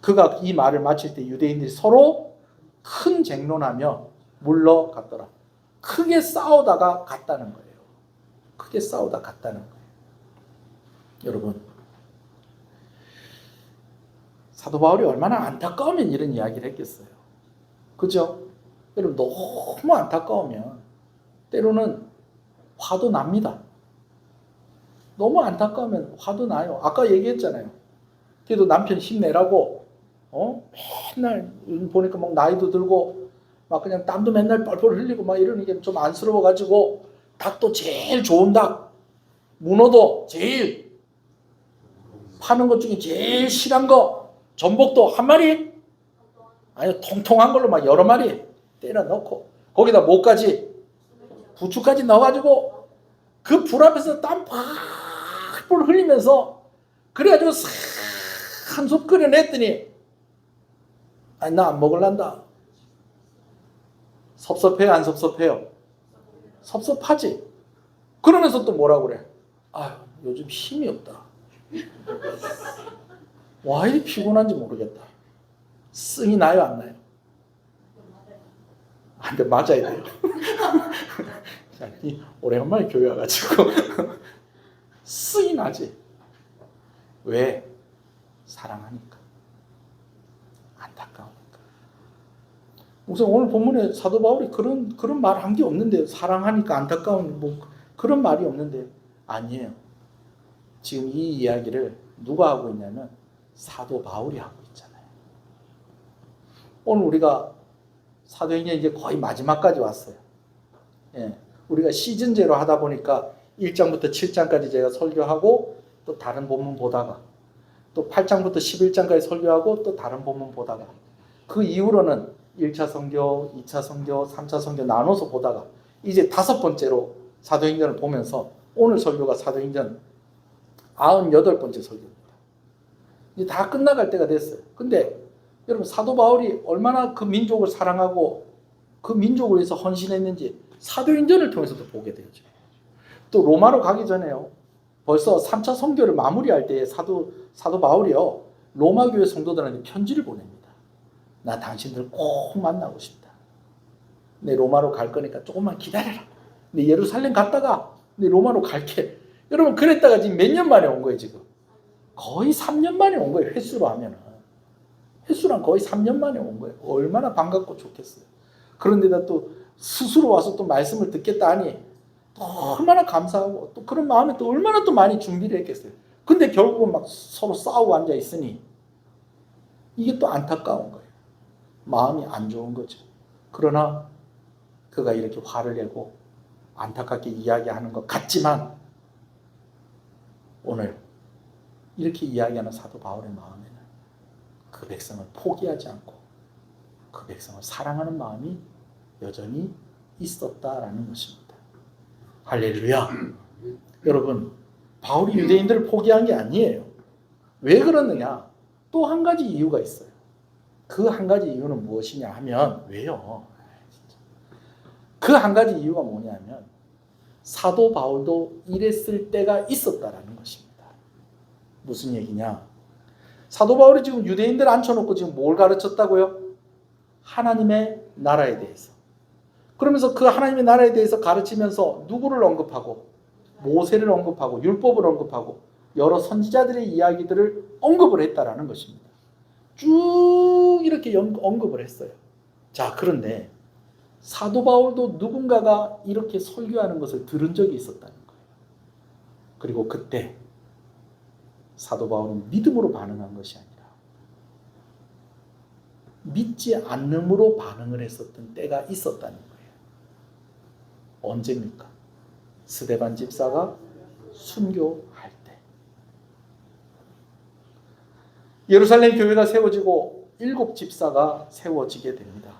그가 이 말을 마칠 때 유대인들이 서로 큰 쟁론하며 물러갔더라. 크게 싸우다가 갔다는 거예요. 크게 싸우다 갔다는 거예요. 여러분, 사도 바울이 얼마나 안타까우면 이런 이야기를 했겠어요. 그죠? 여러분, 너무 안타까우면 때로는 화도 납니다. 너무 안타까우면 화도 나요. 아까 얘기했잖아요. 그래도 남편 힘내라고 맨날 보니까 막 나이도 들고 막 그냥 땀도 맨날 뻘뻘 흘리고 막 이러는 게 좀 안쓰러워가지고 닭도 제일 좋은 닭, 문어도 제일 파는 것 중에 제일 실한 거, 전복도 한 마리, 아니 통통한 걸로 막 여러 마리 때려 넣고 거기다 뭐까지 부추까지 넣어가지고 그 불 앞에서 땀 팍 흘리면서 그래가지고 싹 한솥 끓여냈더니 아니 나 안 먹을란다. 섭섭해요 안 섭섭해요? 섭섭하지. 그러면서 또 뭐라고 그래? 아유 요즘 힘이 없다. 와 이리 피곤한지 모르겠다. 승이 나요 안 나요? 아, 근데 맞아야 돼요. 오래간만에 교회 와가지고 승이 나지. 왜? 사랑하니까. 안타까우니까. 우선 오늘 본문에 사도 바울이 그런 말 한 게 없는데 사랑하니까 안타까운 뭐 그런 말이 없는데 아니에요. 지금 이 이야기를 누가 하고 있냐면 사도 바울이 하고 있잖아요. 오늘 우리가 사도행전 이제 거의 마지막까지 왔어요. 예, 우리가 시즌제로 하다 보니까 1장부터 7장까지 제가 설교하고 또 다른 본문 보다가 또 8장부터 11장까지 설교하고 또 다른 본문 보다가 그 이후로는 1차 선교, 2차 선교, 3차 선교 나눠서 보다가 이제 5번째로 사도행전을 보면서 오늘 설교가 사도행전 98번째 설교입니다. 이제 다 끝나갈 때가 됐어요. 근데 여러분 사도 바울이 얼마나 그 민족을 사랑하고 그 민족을 위해서 헌신했는지 사도행전을 통해서도 보게 되죠. 또 로마로 가기 전에요. 벌써 3차 선교를 마무리할 때 사도 바울이요. 로마 교회 성도들한테 편지를 보냅니다. 나 당신들 꼭 만나고 싶다. 내 로마로 갈 거니까 조금만 기다려라. 내 예루살렘 갔다가 내 로마로 갈게. 여러분 그랬다가 지금 몇 년 만에 온 거예요 지금. 거의 3년 만에 온 거예요. 횟수로 하면은. 횟수랑 거의 3년 만에 온 거예요. 얼마나 반갑고 좋겠어요. 그런데다 또 스스로 와서 또 말씀을 듣겠다 하니 또 얼마나 감사하고 또 그런 마음에 또 얼마나 또 많이 준비를 했겠어요. 근데 결국은 막 서로 싸우고 앉아 있으니 이게 또 안타까운 거예요. 마음이 안 좋은 거죠. 그러나 그가 이렇게 화를 내고 안타깝게 이야기하는 것 같지만 오늘 이렇게 이야기하는 사도 바울의 마음에는 그 백성을 포기하지 않고 그 백성을 사랑하는 마음이 여전히 있었다라는 것입니다. 할렐루야. 여러분 바울이 유대인들을 포기한 게 아니에요. 왜 그러느냐? 또 한 가지 이유가 있어요. 그 한 가지 이유는 무엇이냐 하면 왜요? 그 한 가지 이유가 뭐냐면 사도 바울도 이랬을 때가 있었다라는 것입니다. 무슨 얘기냐? 사도 바울이 지금 유대인들 앉혀놓고 지금 뭘 가르쳤다고요? 하나님의 나라에 대해서. 그러면서 그 하나님의 나라에 대해서 가르치면서 누구를 언급하고 모세를 언급하고 율법을 언급하고 여러 선지자들의 이야기들을 언급을 했다라는 것입니다. 쭉 이렇게 언급을 했어요. 자, 그런데 사도 바울도 누군가가 이렇게 설교하는 것을 들은 적이 있었다는 거예요. 그리고 그때 사도 바울은 믿음으로 반응한 것이 아니라 믿지 않음으로 반응을 했었던 때가 있었다는 거예요. 언제입니까? 스데반 집사가 순교할 때. 예루살렘 교회가 세워지고 7 집사가 세워지게 됩니다.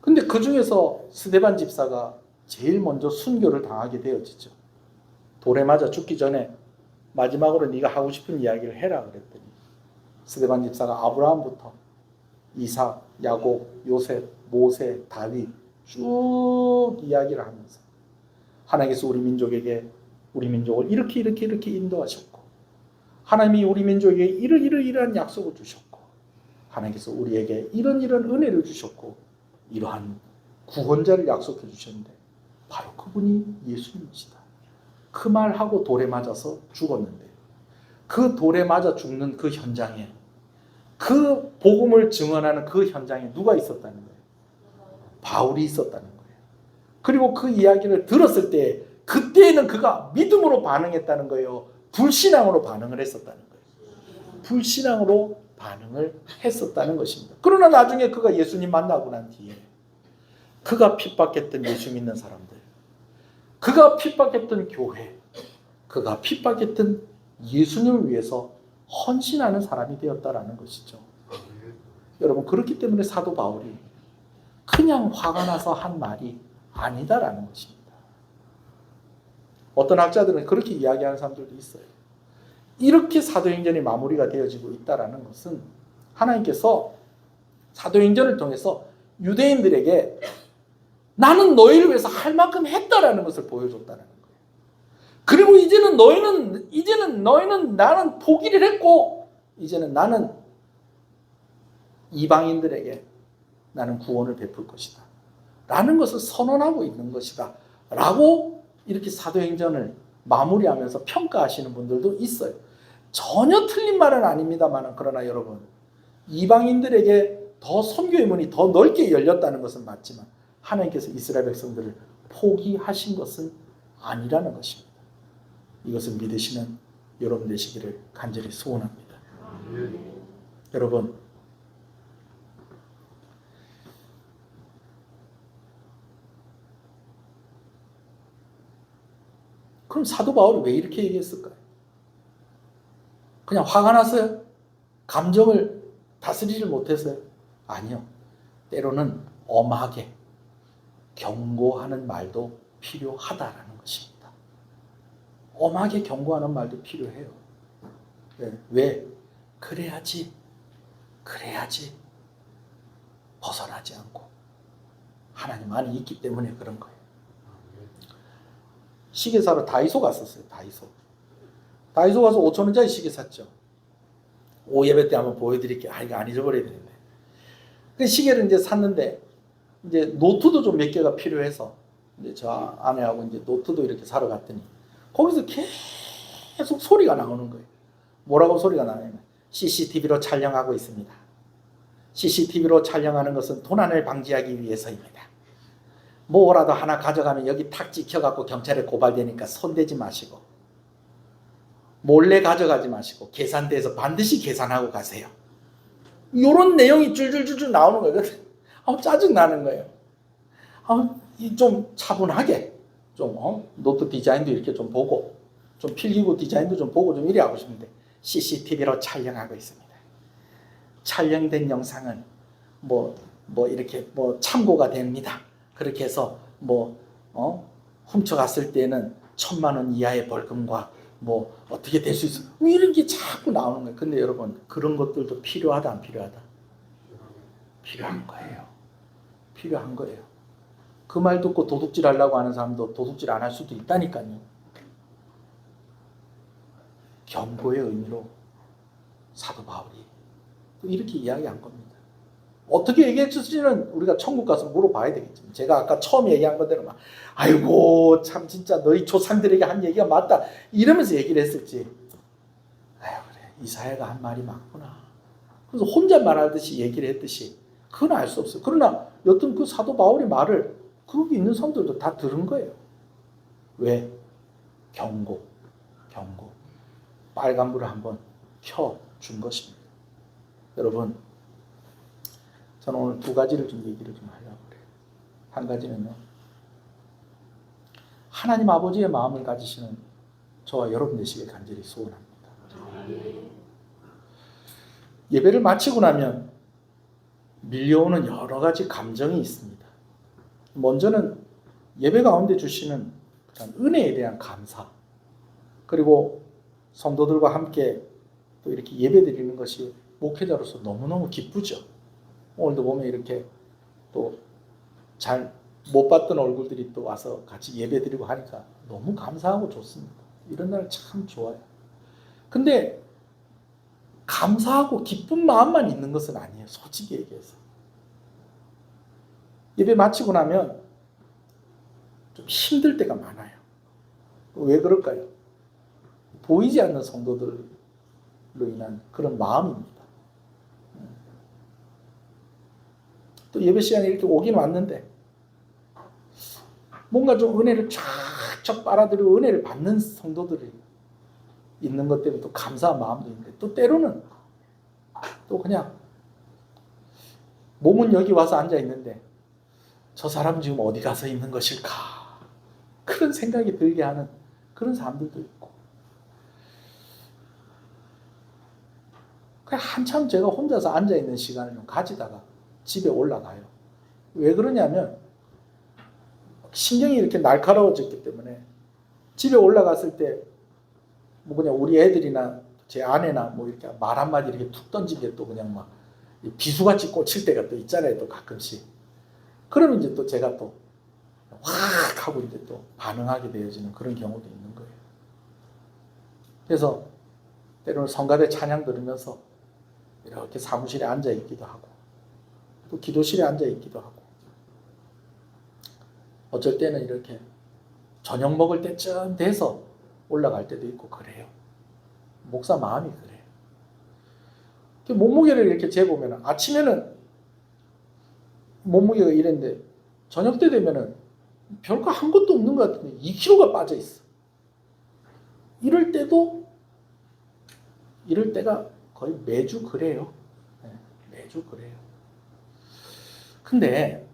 근데 그 중에서 스데반 집사가 제일 먼저 순교를 당하게 되어지죠. 돌에 맞아 죽기 전에 마지막으로 네가 하고 싶은 이야기를 해라 그랬더니 스데반 집사가 아브라함부터 이삭, 야곱, 요셉, 모세, 다윗 쭉 이야기를 하면서 하나님께서 우리 민족을 이렇게 인도하셨고 하나님이 우리 민족에게 이러이러이러한 약속을 주셨고 하나님께서 우리에게 이런 은혜를 주셨고 이러한 구원자를 약속해 주셨는데 바로 그분이 예수님이시다. 그 말하고 돌에 맞아서 죽었는데 그 돌에 맞아 죽는 그 현장에 그 복음을 증언하는 그 현장에 누가 있었다는 거예요? 바울이 있었다는 거예요. 그리고 그 이야기를 들었을 때 그때는 그가 믿음으로 반응했다는 거예요. 불신앙으로 반응을 했었다는 거예요. 불신앙으로 반응을 했었다는 것입니다. 그러나 나중에 그가 예수님 만나고 난 뒤에 그가 핍박했던 예수 믿는 사람들, 그가 핍박했던 교회, 그가 핍박했던 예수님을 위해서 헌신하는 사람이 되었다라는 것이죠. 여러분, 그렇기 때문에 사도 바울이 그냥 화가 나서 한 말이 아니다라는 것입니다. 어떤 학자들은 그렇게 이야기하는 사람들도 있어요. 이렇게 사도행전이 마무리가 되어지고 있다라는 것은 하나님께서 사도행전을 통해서 유대인들에게 나는 너희를 위해서 할 만큼 했다라는 것을 보여줬다는 거예요. 그리고 이제는 너희는 나는 포기를 했고 이제는 나는 이방인들에게 나는 구원을 베풀 것이다 라는 것을 선언하고 있는 것이다 라고 이렇게 사도행전을 마무리하면서 평가하시는 분들도 있어요. 전혀 틀린 말은 아닙니다만 그러나 여러분 이방인들에게 더 선교의 문이 더 넓게 열렸다는 것은 맞지만 하나님께서 이스라엘 백성들을 포기하신 것은 아니라는 것입니다. 이것을 믿으시는 여러분 되시기를 간절히 소원합니다. 여러분, 그럼 사도 바울이 왜 이렇게 얘기했을까요? 그냥 화가 났어요? 감정을 다스리지 못해서요? 아니요. 때로는 엄하게 경고하는 말도 필요하다라는 것입니다. 엄하게 경고하는 말도 필요해요. 왜? 그래야지 벗어나지 않고 하나님 안에 있기 때문에 그런 거예요. 시계 사러 다이소 갔었어요. 다이소 가서 5,000원짜리 시계 샀죠. 예배 때 한번 보여드릴게요. 이거 안 잊어버려야 되는데. 그 시계를 이제 샀는데 이제 노트도 좀 몇 개가 필요해서 이제 저 아내하고 이제 노트도 이렇게 사러 갔더니 거기서 계속 소리가 나오는 거예요. 뭐라고 소리가 나냐면 CCTV로 촬영하고 있습니다. CCTV로 촬영하는 것은 도난을 방지하기 위해서입니다. 뭐라도 하나 가져가면 여기 탁 찍혀갖고 경찰에 고발되니까 손대지 마시고 몰래 가져가지 마시고 계산대에서 반드시 계산하고 가세요. 이런 내용이 줄줄줄줄 나오는 거예요. 짜증나는 거예요. 좀 차분하게 노트 디자인도 이렇게 좀 보고 좀 필기구 디자인도 좀 보고 좀 이래 하고 싶은데 CCTV로 촬영하고 있습니다. 촬영된 영상은 이렇게 참고가 됩니다. 그렇게 해서 훔쳐갔을 때는 1,000,000원 이하의 벌금과 어떻게 될 수 있어? 이런 게 자꾸 나오는 거예요. 근데 여러분 그런 것들도 필요하다 안 필요하다? 필요한 거예요. 필요한 거예요. 그 말 듣고 도둑질 하려고 하는 사람도 도둑질 안 할 수도 있다니까요. 경고의 의미로 사도 바울이 이렇게 이야기한 겁니다. 어떻게 얘기했을지는 우리가 천국 가서 물어봐야 되겠지만 제가 아까 처음 얘기한 것대로 아이고 참 진짜 너희 조상들에게 한 얘기가 맞다 이러면서 얘기를 했을지 그래 이 사회가 한 말이 맞구나. 그래서 혼자 말하듯이 얘기를 했듯이 그건 알 수 없어요. 그러나 여튼 그 사도 바울의 말을 거기 있는 사람들도 다 들은 거예요. 왜? 경고. 빨간불을 한번 켜준 것입니다. 여러분 저는 오늘 두 가지를 좀 얘기를 좀 하려고 그래요. 한 가지는요. 하나님 아버지의 마음을 가지시는 저와 여러분 되시길 간절히 소원합니다. 예배를 마치고 나면 밀려오는 여러 가지 감정이 있습니다. 먼저는 예배 가운데 주시는 그런 은혜에 대한 감사, 그리고 성도들과 함께 또 이렇게 예배 드리는 것이 목회자로서 너무너무 기쁘죠. 오늘도 보면 이렇게 또 잘 못 봤던 얼굴들이 또 와서 같이 예배 드리고 하니까 너무 감사하고 좋습니다. 이런 날 참 좋아요. 근데 감사하고 기쁜 마음만 있는 것은 아니에요. 솔직히 얘기해서. 예배 마치고 나면 좀 힘들 때가 많아요. 왜 그럴까요? 보이지 않는 성도들로 인한 그런 마음입니다. 또 예배 시간에 이렇게 오긴 왔는데 뭔가 좀 은혜를 쫙쫙 빨아들이고 은혜를 받는 성도들이 있는 것 때문에 또 감사한 마음도 있는데, 또 때로는 또 그냥 몸은 여기 와서 앉아 있는데 저 사람 지금 어디 가서 있는 것일까, 그런 생각이 들게 하는 그런 사람들도 있고, 그냥 한참 제가 혼자서 앉아 있는 시간을 좀 가지다가 집에 올라가요. 왜 그러냐면 신경이 이렇게 날카로워졌기 때문에 집에 올라갔을 때 뭐 그냥 우리 애들이나 제 아내나 뭐 이렇게 말 한마디 이렇게 툭 던지게 또 그냥 막 비수같이 꽂힐 때가 또 있잖아요. 또 가끔씩. 그러면 이제 또 제가 또 확 하고 이제 또 반응하게 되어지는 그런 경우도 있는 거예요. 그래서 때로는 성가대 찬양 들으면서 이렇게 사무실에 앉아 있기도 하고 또 기도실에 앉아 있기도 하고, 어쩔 때는 이렇게 저녁 먹을 때쯤 돼서 올라갈 때도 있고 그래요. 목사 마음이 그래요. 몸무게를 이렇게 재보면 아침에는 몸무게가 이랬는데 저녁 때 되면은 별거 한 것도 없는 것 같은데 2kg가 빠져 있어. 이럴 때가 거의 매주 그래요. 네, 매주 그래요. 근데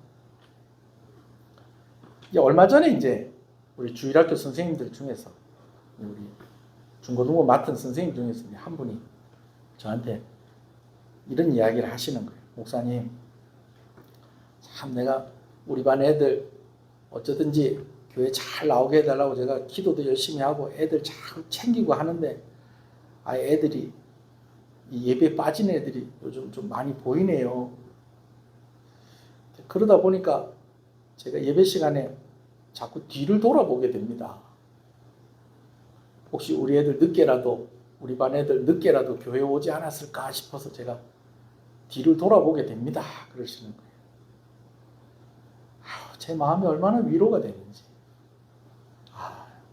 얼마 전에 이제 우리 주일학교 선생님들 중에서 우리 중고등부 맡은 선생님 중에서 한 분이 저한테 이런 이야기를 하시는 거예요. 목사님, 참 내가 우리 반 애들 어쩌든지 교회 잘 나오게 해달라고 제가 기도도 열심히 하고 애들 잘 챙기고 하는데 애들이 이 예배에 빠진 애들이 요즘 좀 많이 보이네요. 그러다 보니까 제가 예배 시간에 자꾸 뒤를 돌아보게 됩니다. 혹시 우리 애들 늦게라도, 우리 반 애들 늦게라도 교회 오지 않았을까 싶어서 제가 뒤를 돌아보게 됩니다. 그러시는 거예요. 제 마음이 얼마나 위로가 되는지.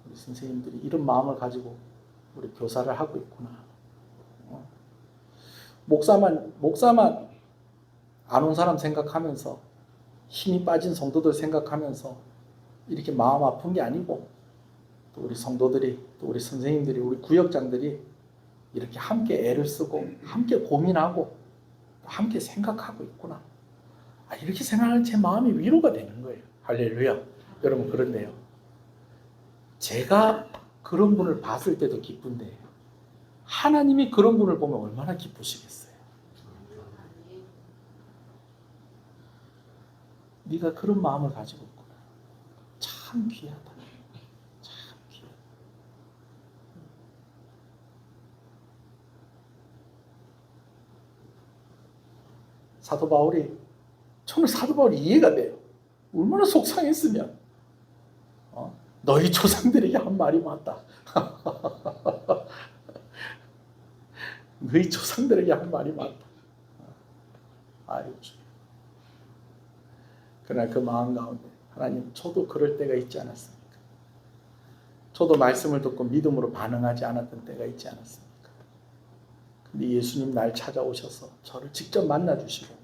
우리 선생님들이 이런 마음을 가지고 우리 교사를 하고 있구나. 목사만 안 온 사람 생각하면서, 힘이 빠진 성도들 생각하면서 이렇게 마음 아픈 게 아니고, 또 우리 성도들이, 또 우리 선생님들이, 우리 구역장들이 이렇게 함께 애를 쓰고 함께 고민하고 함께 생각하고 있구나. 이렇게 생각하는 제 마음이 위로가 되는 거예요. 할렐루야. 여러분, 그런데요, 제가 그런 분을 봤을 때도 기쁜데 하나님이 그런 분을 보면 얼마나 기쁘시겠어요. 네가 그런 마음을 가지고 있구나. 참 귀하다. 참 귀하다. 저는 사도 바울이 이해가 돼요. 얼마나 속상했으면 너희 조상들에게 한 말이 맞다. 너희 조상들에게 한 말이 맞다. 아이고. 그러나 그 마음 가운데 하나님, 저도 그럴 때가 있지 않았습니까? 저도 말씀을 듣고 믿음으로 반응하지 않았던 때가 있지 않았습니까? 근데 예수님 날 찾아오셔서 저를 직접 만나주시고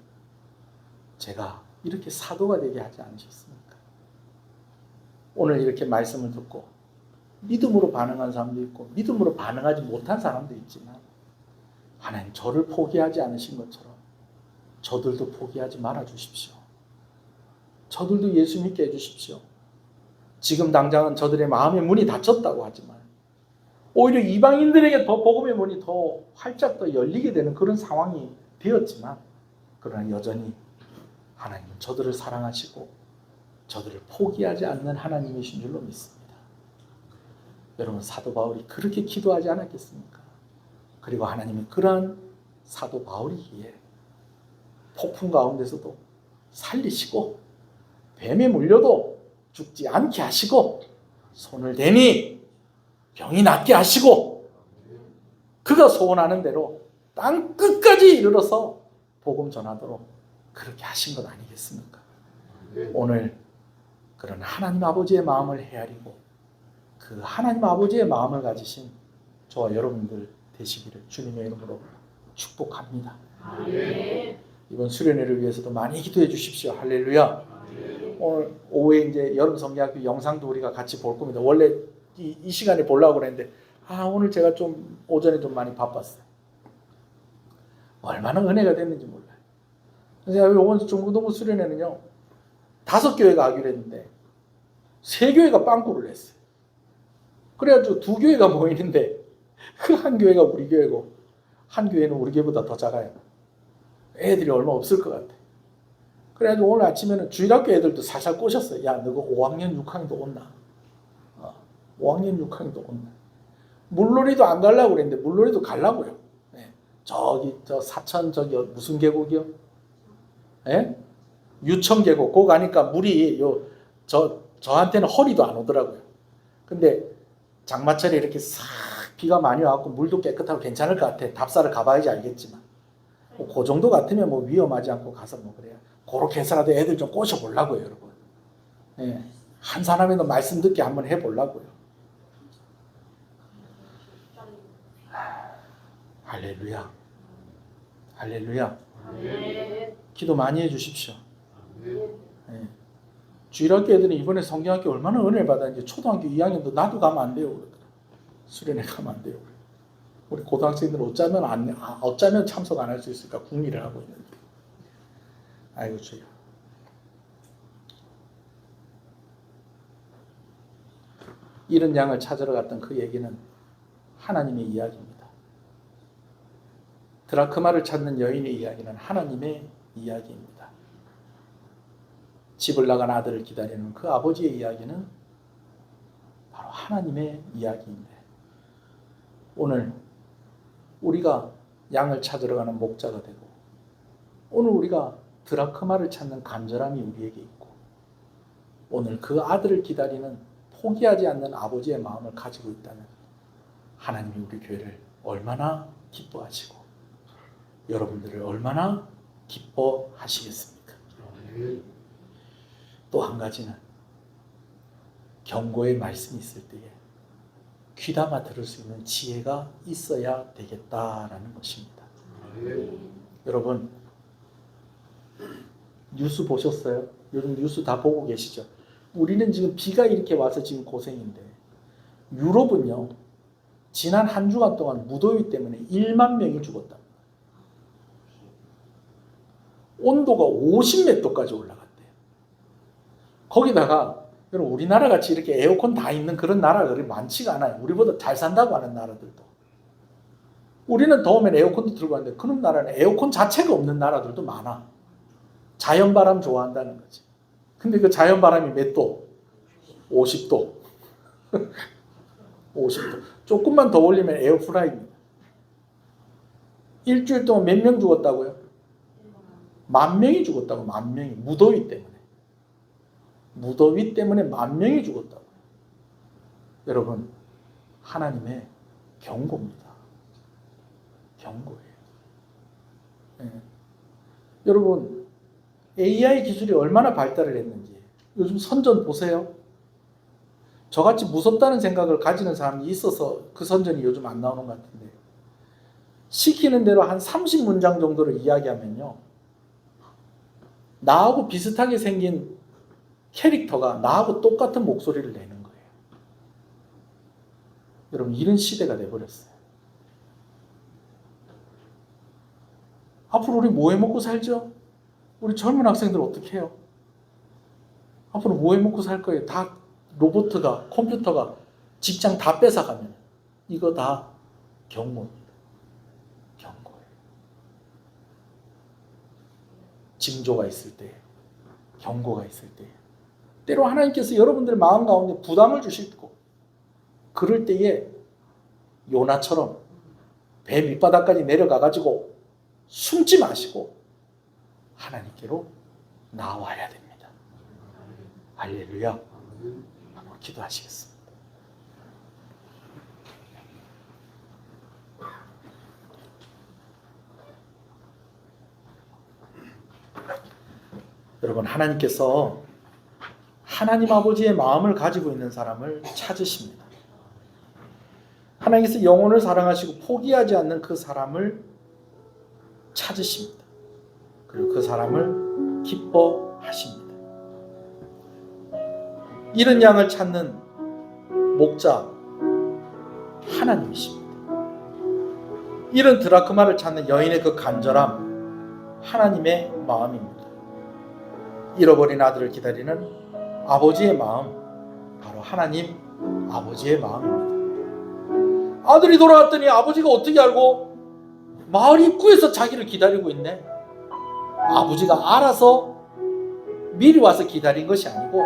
제가 이렇게 사도가 되게 하지 않으셨습니까? 오늘 이렇게 말씀을 듣고 믿음으로 반응한 사람도 있고 믿음으로 반응하지 못한 사람도 있지만, 하나님 저를 포기하지 않으신 것처럼 저들도 포기하지 말아 주십시오. 저들도 예수 믿게 해주십시오. 지금 당장은 저들의 마음의 문이 닫혔다고 하지만 오히려 이방인들에게 더 복음의 문이 더 활짝 더 열리게 되는 그런 상황이 되었지만, 그러나 여전히 하나님은 저들을 사랑하시고 저들을 포기하지 않는 하나님이신 줄로 믿습니다. 여러분, 사도 바울이 그렇게 기도하지 않았겠습니까? 그리고 하나님이 그러한 사도 바울이기에 폭풍 가운데서도 살리시고 뱀에 물려도 죽지 않게 하시고 손을 대니 병이 낫게 하시고 그가 소원하는 대로 땅 끝까지 이르러서 복음 전하도록 그렇게 하신 것 아니겠습니까? 오늘 그런 하나님 아버지의 마음을 헤아리고 그 하나님 아버지의 마음을 가지신 저와 여러분들 되시기를 주님의 이름으로 축복합니다. 이번 수련회를 위해서도 많이 기도해 주십시오. 할렐루야. 오늘 오후에 이제 여름 성경학교 영상도 우리가 같이 볼 겁니다. 원래 이 시간에 보려고 그랬는데 오늘 제가 좀 오전에 좀 많이 바빴어요. 얼마나 은혜가 됐는지 몰라요. 그래서 이번 중고등부 수련회는요 5교회가 하기로 했는데 3교회가 빵꾸를 냈어요. 그래가지고 2교회가 모이는데 그 한 교회가 우리 교회고 한 교회는 우리 교회보다 더 작아요. 애들이 얼마 없을 것 같아. 그래가지고 오늘 아침에는 주일학교 애들도 살살 꼬셨어요. 야, 너가 5학년, 6학년도 온나? 5학년, 6학년도 온나? 물놀이도 안 가려고 그랬는데 물놀이도 가려고요. 네. 저 사천 무슨 계곡이요? 네? 유청 계곡. 그거 가니까 물이 저한테는 허리도 안 오더라고요. 근데 장마철에 이렇게 싹 비가 많이 와갖고 물도 깨끗하고 괜찮을 것 같아. 답사를 가봐야지 알겠지만. 그 정도 같으면 뭐 위험하지 않고 가서 뭐 그래요. 그렇게 해서라도 애들 좀 꼬셔보려고요, 여러분. 네. 한 사람이라도 말씀 듣게 한번 해보려고요. 할렐루야. 할렐루야. 기도 많이 해주십시오. 네. 주일학교 애들은 이번에 성경학교 얼마나 은혜를 받았는지 초등학교 2학년도 나도 가면 안 돼요. 수련회 가면 안 돼요. 우리 고등학생들 어쩌면 참석 안 할 수 있을까 궁리를 하고 있는데. 아이고 주여. 이런 양을 찾으러 갔던 그 얘기는 하나님의 이야기입니다. 드라크마를 찾는 여인의 이야기는 하나님의 이야기입니다. 집을 나간 아들을 기다리는 그 아버지의 이야기는 바로 하나님의 이야기인데 오늘 우리가 양을 찾으러 가는 목자가 되고 오늘 우리가 드라크마를 찾는 간절함이 우리에게 있고 오늘 그 아들을 기다리는 포기하지 않는 아버지의 마음을 가지고 있다면 하나님이 우리 교회를 얼마나 기뻐하시고 여러분들을 얼마나 기뻐하시겠습니까? 또 한 가지는 경고의 말씀이 있을 때에 귀담아 들을 수 있는 지혜가 있어야 되겠다라는 것입니다. 여러분 뉴스 보셨어요? 요즘 뉴스 다 보고 계시죠? 우리는 지금 비가 이렇게 와서 지금 고생인데 유럽은요 지난 한 주간 동안 무더위 때문에 1만 명이 죽었다. 온도가 50몇 도까지 올라갔대요. 거기다가 여러분 우리나라 같이 이렇게 에어컨 다 있는 그런 나라가 그렇게 많지가 않아요. 우리보다 잘 산다고 하는 나라들도. 우리는 더우면 에어컨도 들고 왔는데 그런 나라는 에어컨 자체가 없는 나라들도 많아. 자연바람 좋아한다는 거지. 근데 그 자연바람이 몇 도? 50도. 50도. 조금만 더 올리면 에어프라이입니다. 일주일 동안 몇 명 죽었다고요? 10,000명이 죽었다고. 10,000명이. 무더위 때문에. 무더위 때문에 10,000명이 죽었다고. 여러분 하나님의 경고입니다. 경고예요. 네. 여러분 AI 기술이 얼마나 발달을 했는지 요즘 선전 보세요. 저같이 무섭다는 생각을 가지는 사람이 있어서 그 선전이 요즘 안 나오는 것 같은데 시키는 대로 한 30문장 정도를 이야기하면요 나하고 비슷하게 생긴 캐릭터가 나하고 똑같은 목소리를 내는 거예요. 여러분 이런 시대가 돼버렸어요. 앞으로 우리 뭐 해먹고 살죠? 우리 젊은 학생들 어떻게 해요? 앞으로 뭐 해먹고 살 거예요? 다 로봇가 컴퓨터가 직장 다 뺏어가면 이거 다 경고입니다. 경고예요. 징조가 있을 때 경고가 있을 때 때로 하나님께서 여러분들 마음 가운데 부담을 주시고 그럴 때에 요나처럼 배 밑바닥까지 내려가가지고 숨지 마시고 하나님께로 나와야 됩니다. 할렐루야. 한번 기도하시겠습니다. 여러분, 하나님께서 하나님 아버지의 마음을 가지고 있는 사람을 찾으십니다. 하나님께서 영혼을 사랑하시고 포기하지 않는 그 사람을 찾으십니다. 그리고 그 사람을 기뻐하십니다. 잃은 양을 찾는 목자 하나님이십니다. 잃은 드라크마를 찾는 여인의 그 간절함 하나님의 마음입니다. 잃어버린 아들을 기다리는 아버지의 마음, 바로 하나님 아버지의 마음입니다. 아들이 돌아왔더니 아버지가 어떻게 알고 마을 입구에서 자기를 기다리고 있네. 아버지가 알아서 미리 와서 기다린 것이 아니고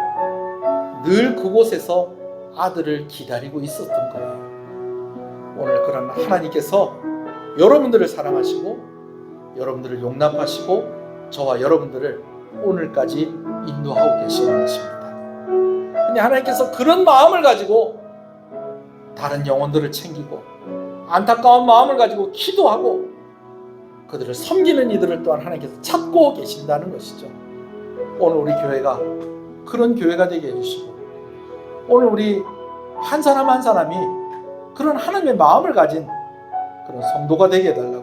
늘 그곳에서 아들을 기다리고 있었던 거예요. 오늘 그런 하나님께서 여러분들을 사랑하시고 여러분들을 용납하시고 저와 여러분들을 오늘까지 인도하고 계시는 것입니다. 근데 하나님께서 그런 마음을 가지고 다른 영혼들을 챙기고 안타까운 마음을 가지고 기도하고 그들을 섬기는 이들을 또한 하나님께서 찾고 계신다는 것이죠. 오늘 우리 교회가 그런 교회가 되게 해주시고 오늘 우리 한 사람 한 사람이 그런 하나님의 마음을 가진 그런 성도가 되게 해달라고,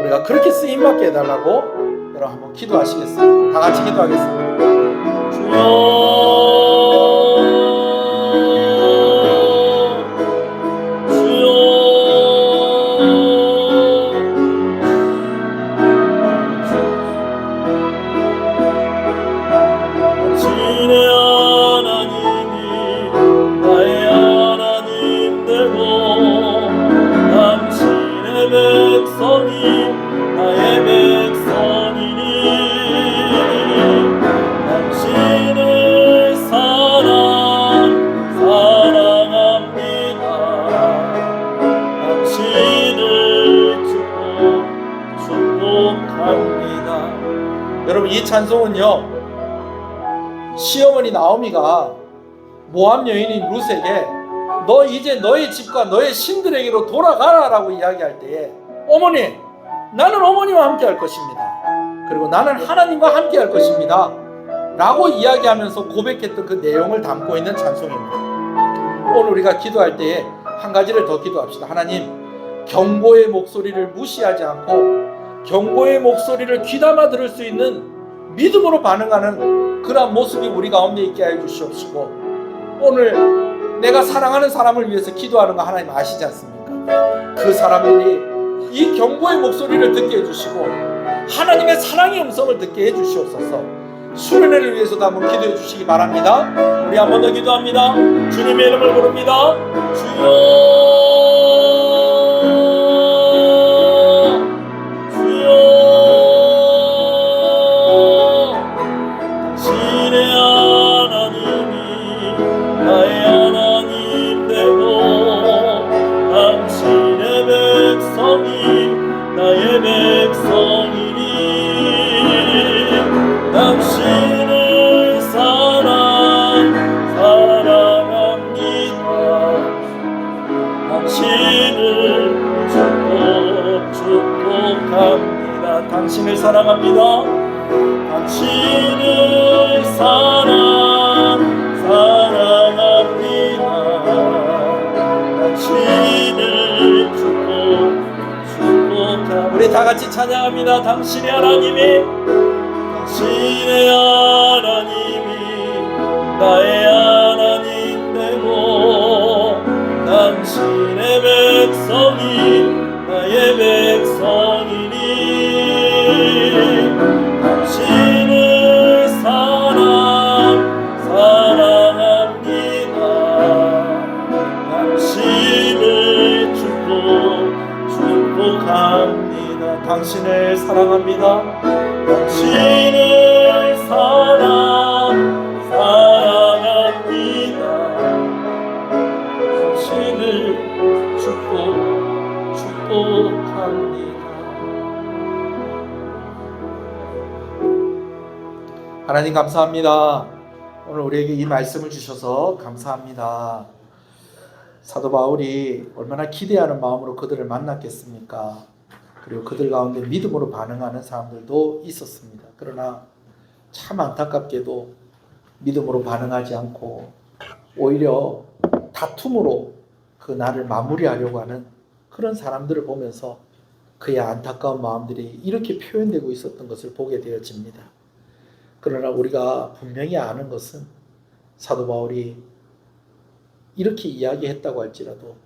우리가 그렇게 쓰임받게 해달라고 여러분 한번 기도하시겠습니다. 다 같이 기도하겠습니다. 여러분, 이 찬송은요, 시어머니 나오미가 모압 여인인 룻에게 너 이제 너의 집과 너의 신들에게로 돌아가라 라고 이야기할 때에 어머니, 나는 어머니와 함께 할 것입니다. 그리고 나는 하나님과 함께 할 것입니다 라고 이야기하면서 고백했던 그 내용을 담고 있는 찬송입니다. 오늘 우리가 기도할 때에 한 가지를 더 기도합시다. 하나님, 경고의 목소리를 무시하지 않고 경고의 목소리를 귀담아 들을 수 있는 믿음으로 반응하는 그러한 모습이 우리 가운데 있게 해 주시옵시고, 오늘 내가 사랑하는 사람을 위해서 기도하는 거 하나님 아시지 않습니까? 그 사람들이 이 경고의 목소리를 듣게 해주시고 하나님의 사랑의 음성을 듣게 해주시옵소서. 수련회를 위해서도 한번 기도해 주시기 바랍니다. 우리 한번 더 기도합니다. 주님의 이름을 부릅니다. 주여, 나의 백성이니 당신을 사랑합니다. 당신을 축복합니다. 당신을 사랑합니다. 당신을 사랑합니다. 당신을 우리 다 같이 찬양합니다. 당신의 하나님이 나의 하나님 되고 당신의 백성이 나의 백성이니 당신을 사랑합니다. 당신을 축복합니다. 당신을 사랑합니다. 당신을 사랑합니다. 당신을 축복합니다. 하나님 감사합니다. 오늘 우리에게 이 말씀을 주셔서 감사합니다. 사도 바울이 얼마나 기대하는 마음으로 그들을 만났겠습니까? 그리고 그들 가운데 믿음으로 반응하는 사람들도 있었습니다. 그러나 참 안타깝게도 믿음으로 반응하지 않고 오히려 다툼으로 그 날을 마무리하려고 하는 그런 사람들을 보면서 그의 안타까운 마음들이 이렇게 표현되고 있었던 것을 보게 되어집니다. 그러나 우리가 분명히 아는 것은 사도 바울이 이렇게 이야기했다고 할지라도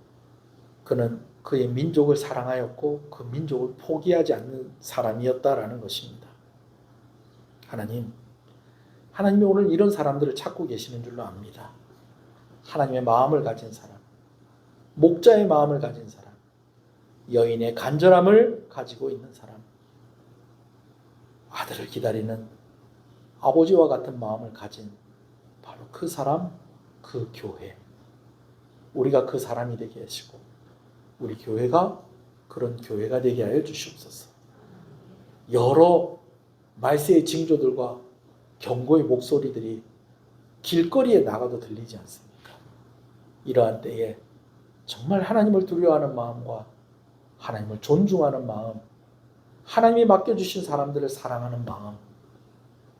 그는 그의 민족을 사랑하였고 그 민족을 포기하지 않는 사람이었다라는 것입니다. 하나님이 오늘 이런 사람들을 찾고 계시는 줄로 압니다. 하나님의 마음을 가진 사람, 목자의 마음을 가진 사람, 여인의 간절함을 가지고 있는 사람, 아들을 기다리는 아버지와 같은 마음을 가진 바로 그 사람, 그 교회. 우리가 그 사람이 되게 하시고 우리 교회가 그런 교회가 되게 하여 주시옵소서. 여러 말세의 징조들과 경고의 목소리들이 길거리에 나가도 들리지 않습니까? 이러한 때에 정말 하나님을 두려워하는 마음과 하나님을 존중하는 마음, 하나님이 맡겨주신 사람들을 사랑하는 마음,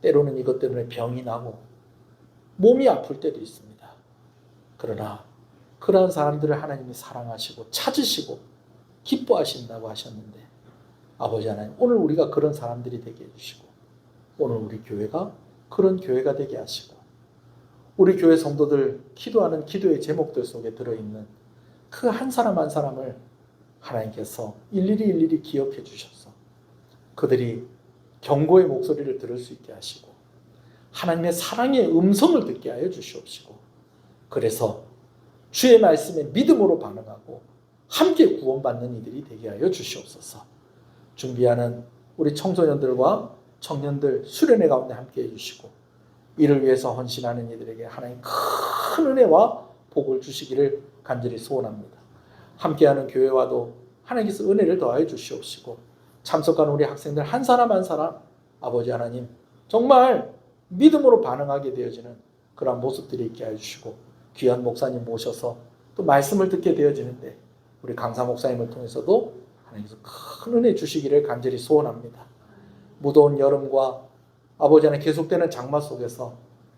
때로는 이것 때문에 병이 나고 몸이 아플 때도 있습니다. 그러나 그러한 사람들을 하나님이 사랑하시고 찾으시고 기뻐하신다고 하셨는데 아버지 하나님, 오늘 우리가 그런 사람들이 되게 해주시고 오늘 우리 교회가 그런 교회가 되게 하시고 우리 교회 성도들 기도하는 기도의 제목들 속에 들어있는 그 한 사람 한 사람을 하나님께서 일일이 기억해 주셔서 그들이 경고의 목소리를 들을 수 있게 하시고 하나님의 사랑의 음성을 듣게 하여 주시옵시고 그래서 주의 말씀에 믿음으로 반응하고 함께 구원받는 이들이 되게 하여 주시옵소서. 준비하는 우리 청소년들과 청년들 수련회 가운데 함께 해주시고 이를 위해서 헌신하는 이들에게 하나님 큰 은혜와 복을 주시기를 간절히 소원합니다. 함께하는 교회와도 하나님께서 은혜를 더하여 주시옵시고 참석하는 우리 학생들 한 사람 한 사람 아버지 하나님 정말 믿음으로 반응하게 되어지는 그런 모습들이 있게 해주시고 귀한 목사님 모셔서 또 말씀을 듣게 되어지는데 우리 강사 목사님을 통해서도 하나님께서 큰 은혜 주시기를 간절히 소원합니다. 무더운 여름과 아버지 하나님 계속되는 장마 속에서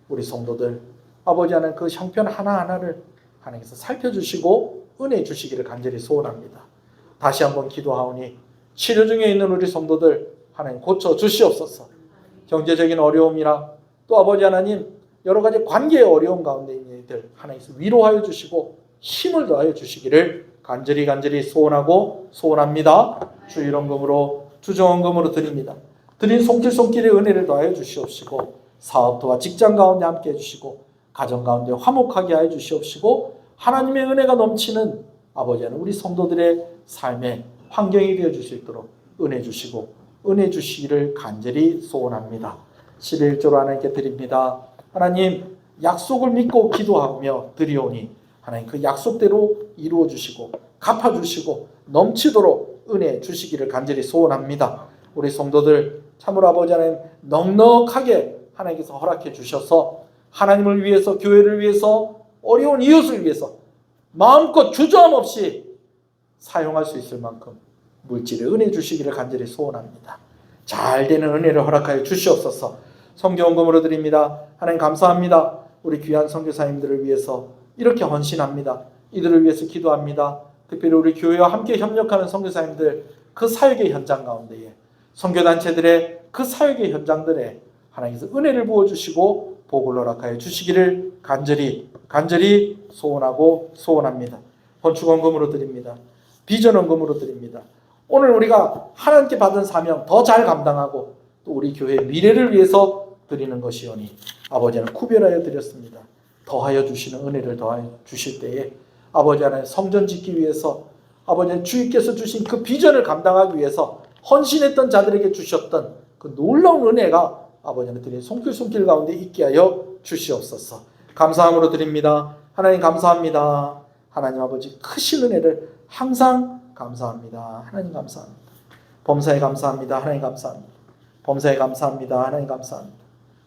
우리 성도들 아버지 하나님 그 형편 하나하나를 하나님께서 살펴주시고 은혜 주시기를 간절히 소원합니다. 다시 한번 기도하오니 치료 중에 있는 우리 성도들 하나님 고쳐 주시옵소서. 경제적인 어려움이나 또 아버지 하나님 여러 가지 관계의 어려움 가운데 있는 이들 하나님께서 위로하여 주시고 힘을 더하여 주시기를 간절히 소원하고 소원합니다. 주 일원금으로 주정원금으로 드립니다. 드린 손길의 은혜를 더하여 주시옵시고 사업도와 직장 가운데 함께 해주시고 가정 가운데 화목하게 하여 주시옵시고 하나님의 은혜가 넘치는 아버지 하나님 우리 성도들의 삶의 환경이 되어 주실 수 있도록 은혜 주시고 은혜 주시기를 간절히 소원합니다. 11조로 하나님께 드립니다. 하나님 약속을 믿고 기도하며 드리오니 하나님 그 약속대로 이루어 주시고 갚아 주시고 넘치도록 은혜 주시기를 간절히 소원합니다. 우리 성도들 참으로 아버지 하나님 넉넉하게 하나님께서 허락해 주셔서 하나님을 위해서 교회를 위해서 어려운 이웃을 위해서 마음껏 주저함 없이 사용할 수 있을 만큼 물질의 은혜 주시기를 간절히 소원합니다. 잘 되는 은혜를 허락하여 주시옵소서. 성경금으로 드립니다. 하나님 감사합니다. 우리 귀한 선교사님들을 위해서 이렇게 헌신합니다. 이들을 위해서 기도합니다. 특별히 우리 교회와 함께 협력하는 선교사님들 그 사역의 현장 가운데에 선교단체들의 그 사역의 현장들에 하나님께서 은혜를 부어주시고 복을 허락하여 주시기를 간절히 소원하고 소원합니다. 건축원금으로 드립니다. 비전원금으로 드립니다. 오늘 우리가 하나님께 받은 사명 더 잘 감당하고 또 우리 교회의 미래를 위해서 드리는 것이오니 아버지는 구별하여 드렸습니다. 더하여 주시는 은혜를 더하여 주실 때에 아버지 하나님 성전 짓기 위해서 아버지는 주님께서 주신 그 비전을 감당하기 위해서 헌신했던 자들에게 주셨던 그 놀라운 은혜가 아버지는 드린 손길 가운데 있게 하여 주시옵소서. 감사함으로 드립니다. 하나님 감사합니다. 하나님 아버지 크신 은혜를 항상 감사합니다. 하나님 감사합니다. 범사에 감사합니다. 하나님 감사합니다. 범사에 감사합니다. 하나님 감사합니다.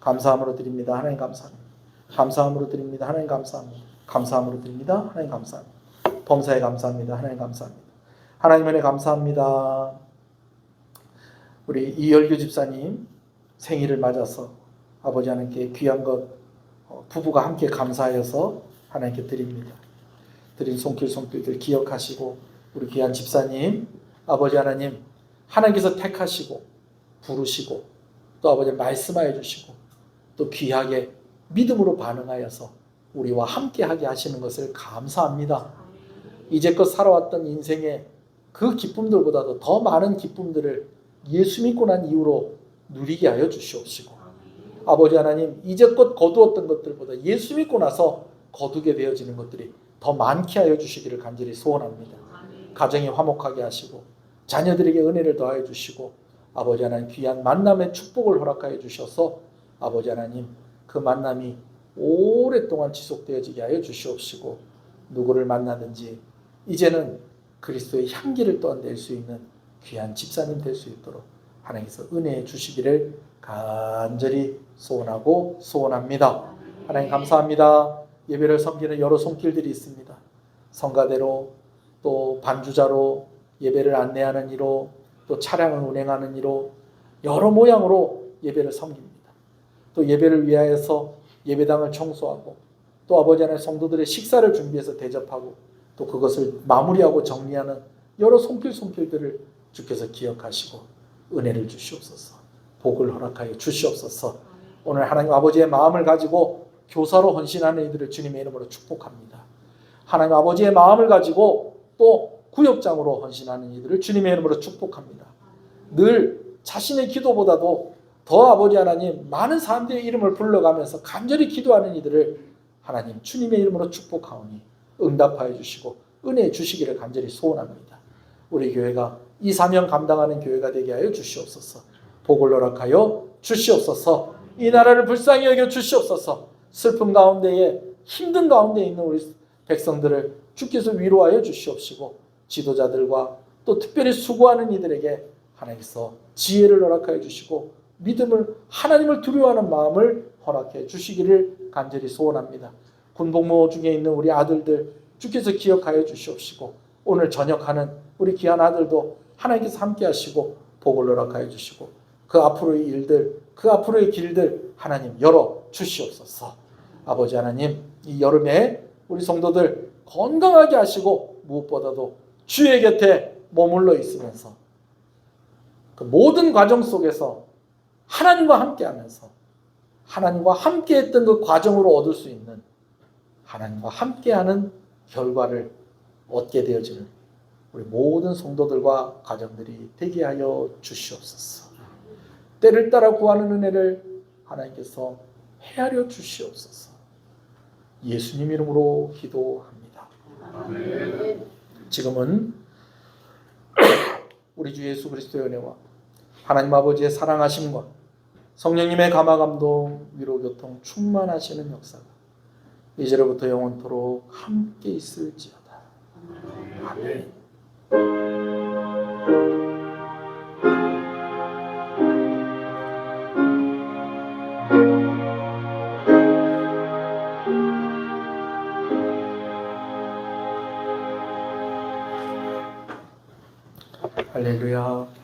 감사함으로 드립니다. 하나님 감사합니다. 감사함으로 드립니다. 하나님 감사합니다. 감사함으로 드립니다. 하나님 감사합니다. 범사에 감사합니다. 하나님 감사합니다. 하나님 은혜 감사합니다. 우리 이열규 집사님 생일을 맞아서 아버지 하나님께 귀한 것 부부가 함께 감사하여서 하나님께 드립니다. 드린 손길들 기억하시고 우리 귀한 집사님 아버지 하나님 하나님께서 택하시고 부르시고 또 아버지 말씀하여 주시고 또 귀하게 믿음으로 반응하여서 우리와 함께하게 하시는 것을 감사합니다. 이제껏 살아왔던 인생의 그 기쁨들보다도 더 많은 기쁨들을 예수 믿고 난 이후로 누리게 하여 주시옵시고 아버지 하나님 이제껏 거두었던 것들보다 예수 믿고 나서 거두게 되어지는 것들이 더 많게 하여 주시기를 간절히 소원합니다. 가정이 화목하게 하시고 자녀들에게 은혜를 더하여 주시고 아버지 하나님 귀한 만남의 축복을 허락하여 주셔서 아버지 하나님 그 만남이 오랫동안 지속되어지게 하여 주시옵시고 누구를 만나든지 이제는 그리스도의 향기를 또한 낼 수 있는 귀한 집사님 될 수 있도록 하나님께서 은혜해 주시기를 간절히 소원하고 소원합니다. 하나님 감사합니다. 예배를 섬기는 여러 손길들이 있습니다. 성가대로 또 반주자로 예배를 안내하는 이로 또 차량을 운행하는 이로 여러 모양으로 예배를 섬깁니다. 또 예배를 위하여서 예배당을 청소하고 또 아버지 하나님 성도들의 식사를 준비해서 대접하고 또 그것을 마무리하고 정리하는 여러 손길들을 주께서 기억하시고 은혜를 주시옵소서. 복을 허락하여 주시옵소서. 오늘 하나님 아버지의 마음을 가지고 교사로 헌신하는 이들을 주님의 이름으로 축복합니다. 하나님 아버지의 마음을 가지고 또 구역장으로 헌신하는 이들을 주님의 이름으로 축복합니다. 늘 자신의 기도보다도 더 아버지 하나님 많은 사람들의 이름을 불러가면서 간절히 기도하는 이들을 하나님 주님의 이름으로 축복하오니 응답하여 주시고 은혜 주시기를 간절히 소원합니다. 우리 교회가 이 사명 감당하는 교회가 되게 하여 주시옵소서. 복을 허락하여 주시옵소서. 이 나라를 불쌍히 여겨 주시옵소서. 슬픔 가운데에 힘든 가운데 있는 우리 백성들을 주께서 위로하여 주시옵시고 지도자들과 또 특별히 수고하는 이들에게 하나님께서 지혜를 허락하여 주시고 믿음을 하나님을 두려워하는 마음을 허락해 주시기를 간절히 소원합니다. 군복무 중에 있는 우리 아들들 주께서 기억하여 주시옵시고 오늘 전역하는 우리 귀한 아들도 하나님께서 함께 하시고 복을 허락하여 주시고 그 앞으로의 일들 그 앞으로의 길들 하나님 열어 주시옵소서. 아버지 하나님 이 여름에 우리 성도들 건강하게 하시고 무엇보다도 주의 곁에 머물러 있으면서 그 모든 과정 속에서 하나님과 함께하면서 하나님과 함께했던 그 과정으로 얻을 수 있는 하나님과 함께하는 결과를 얻게 되어지는 우리 모든 성도들과 가정들이 되게 하여 주시옵소서. 때를 따라 구하는 은혜를 하나님께서 헤아려 주시옵소서. 예수님 이름으로 기도합니다. 지금은 우리 주 예수 그리스도의 은혜와 하나님 아버지의 사랑하심과 성령님의 감화감동 위로교통 충만하시는 역사가 이제로부터 영원토록 함께 있을지어다. 아멘. 할렐루야.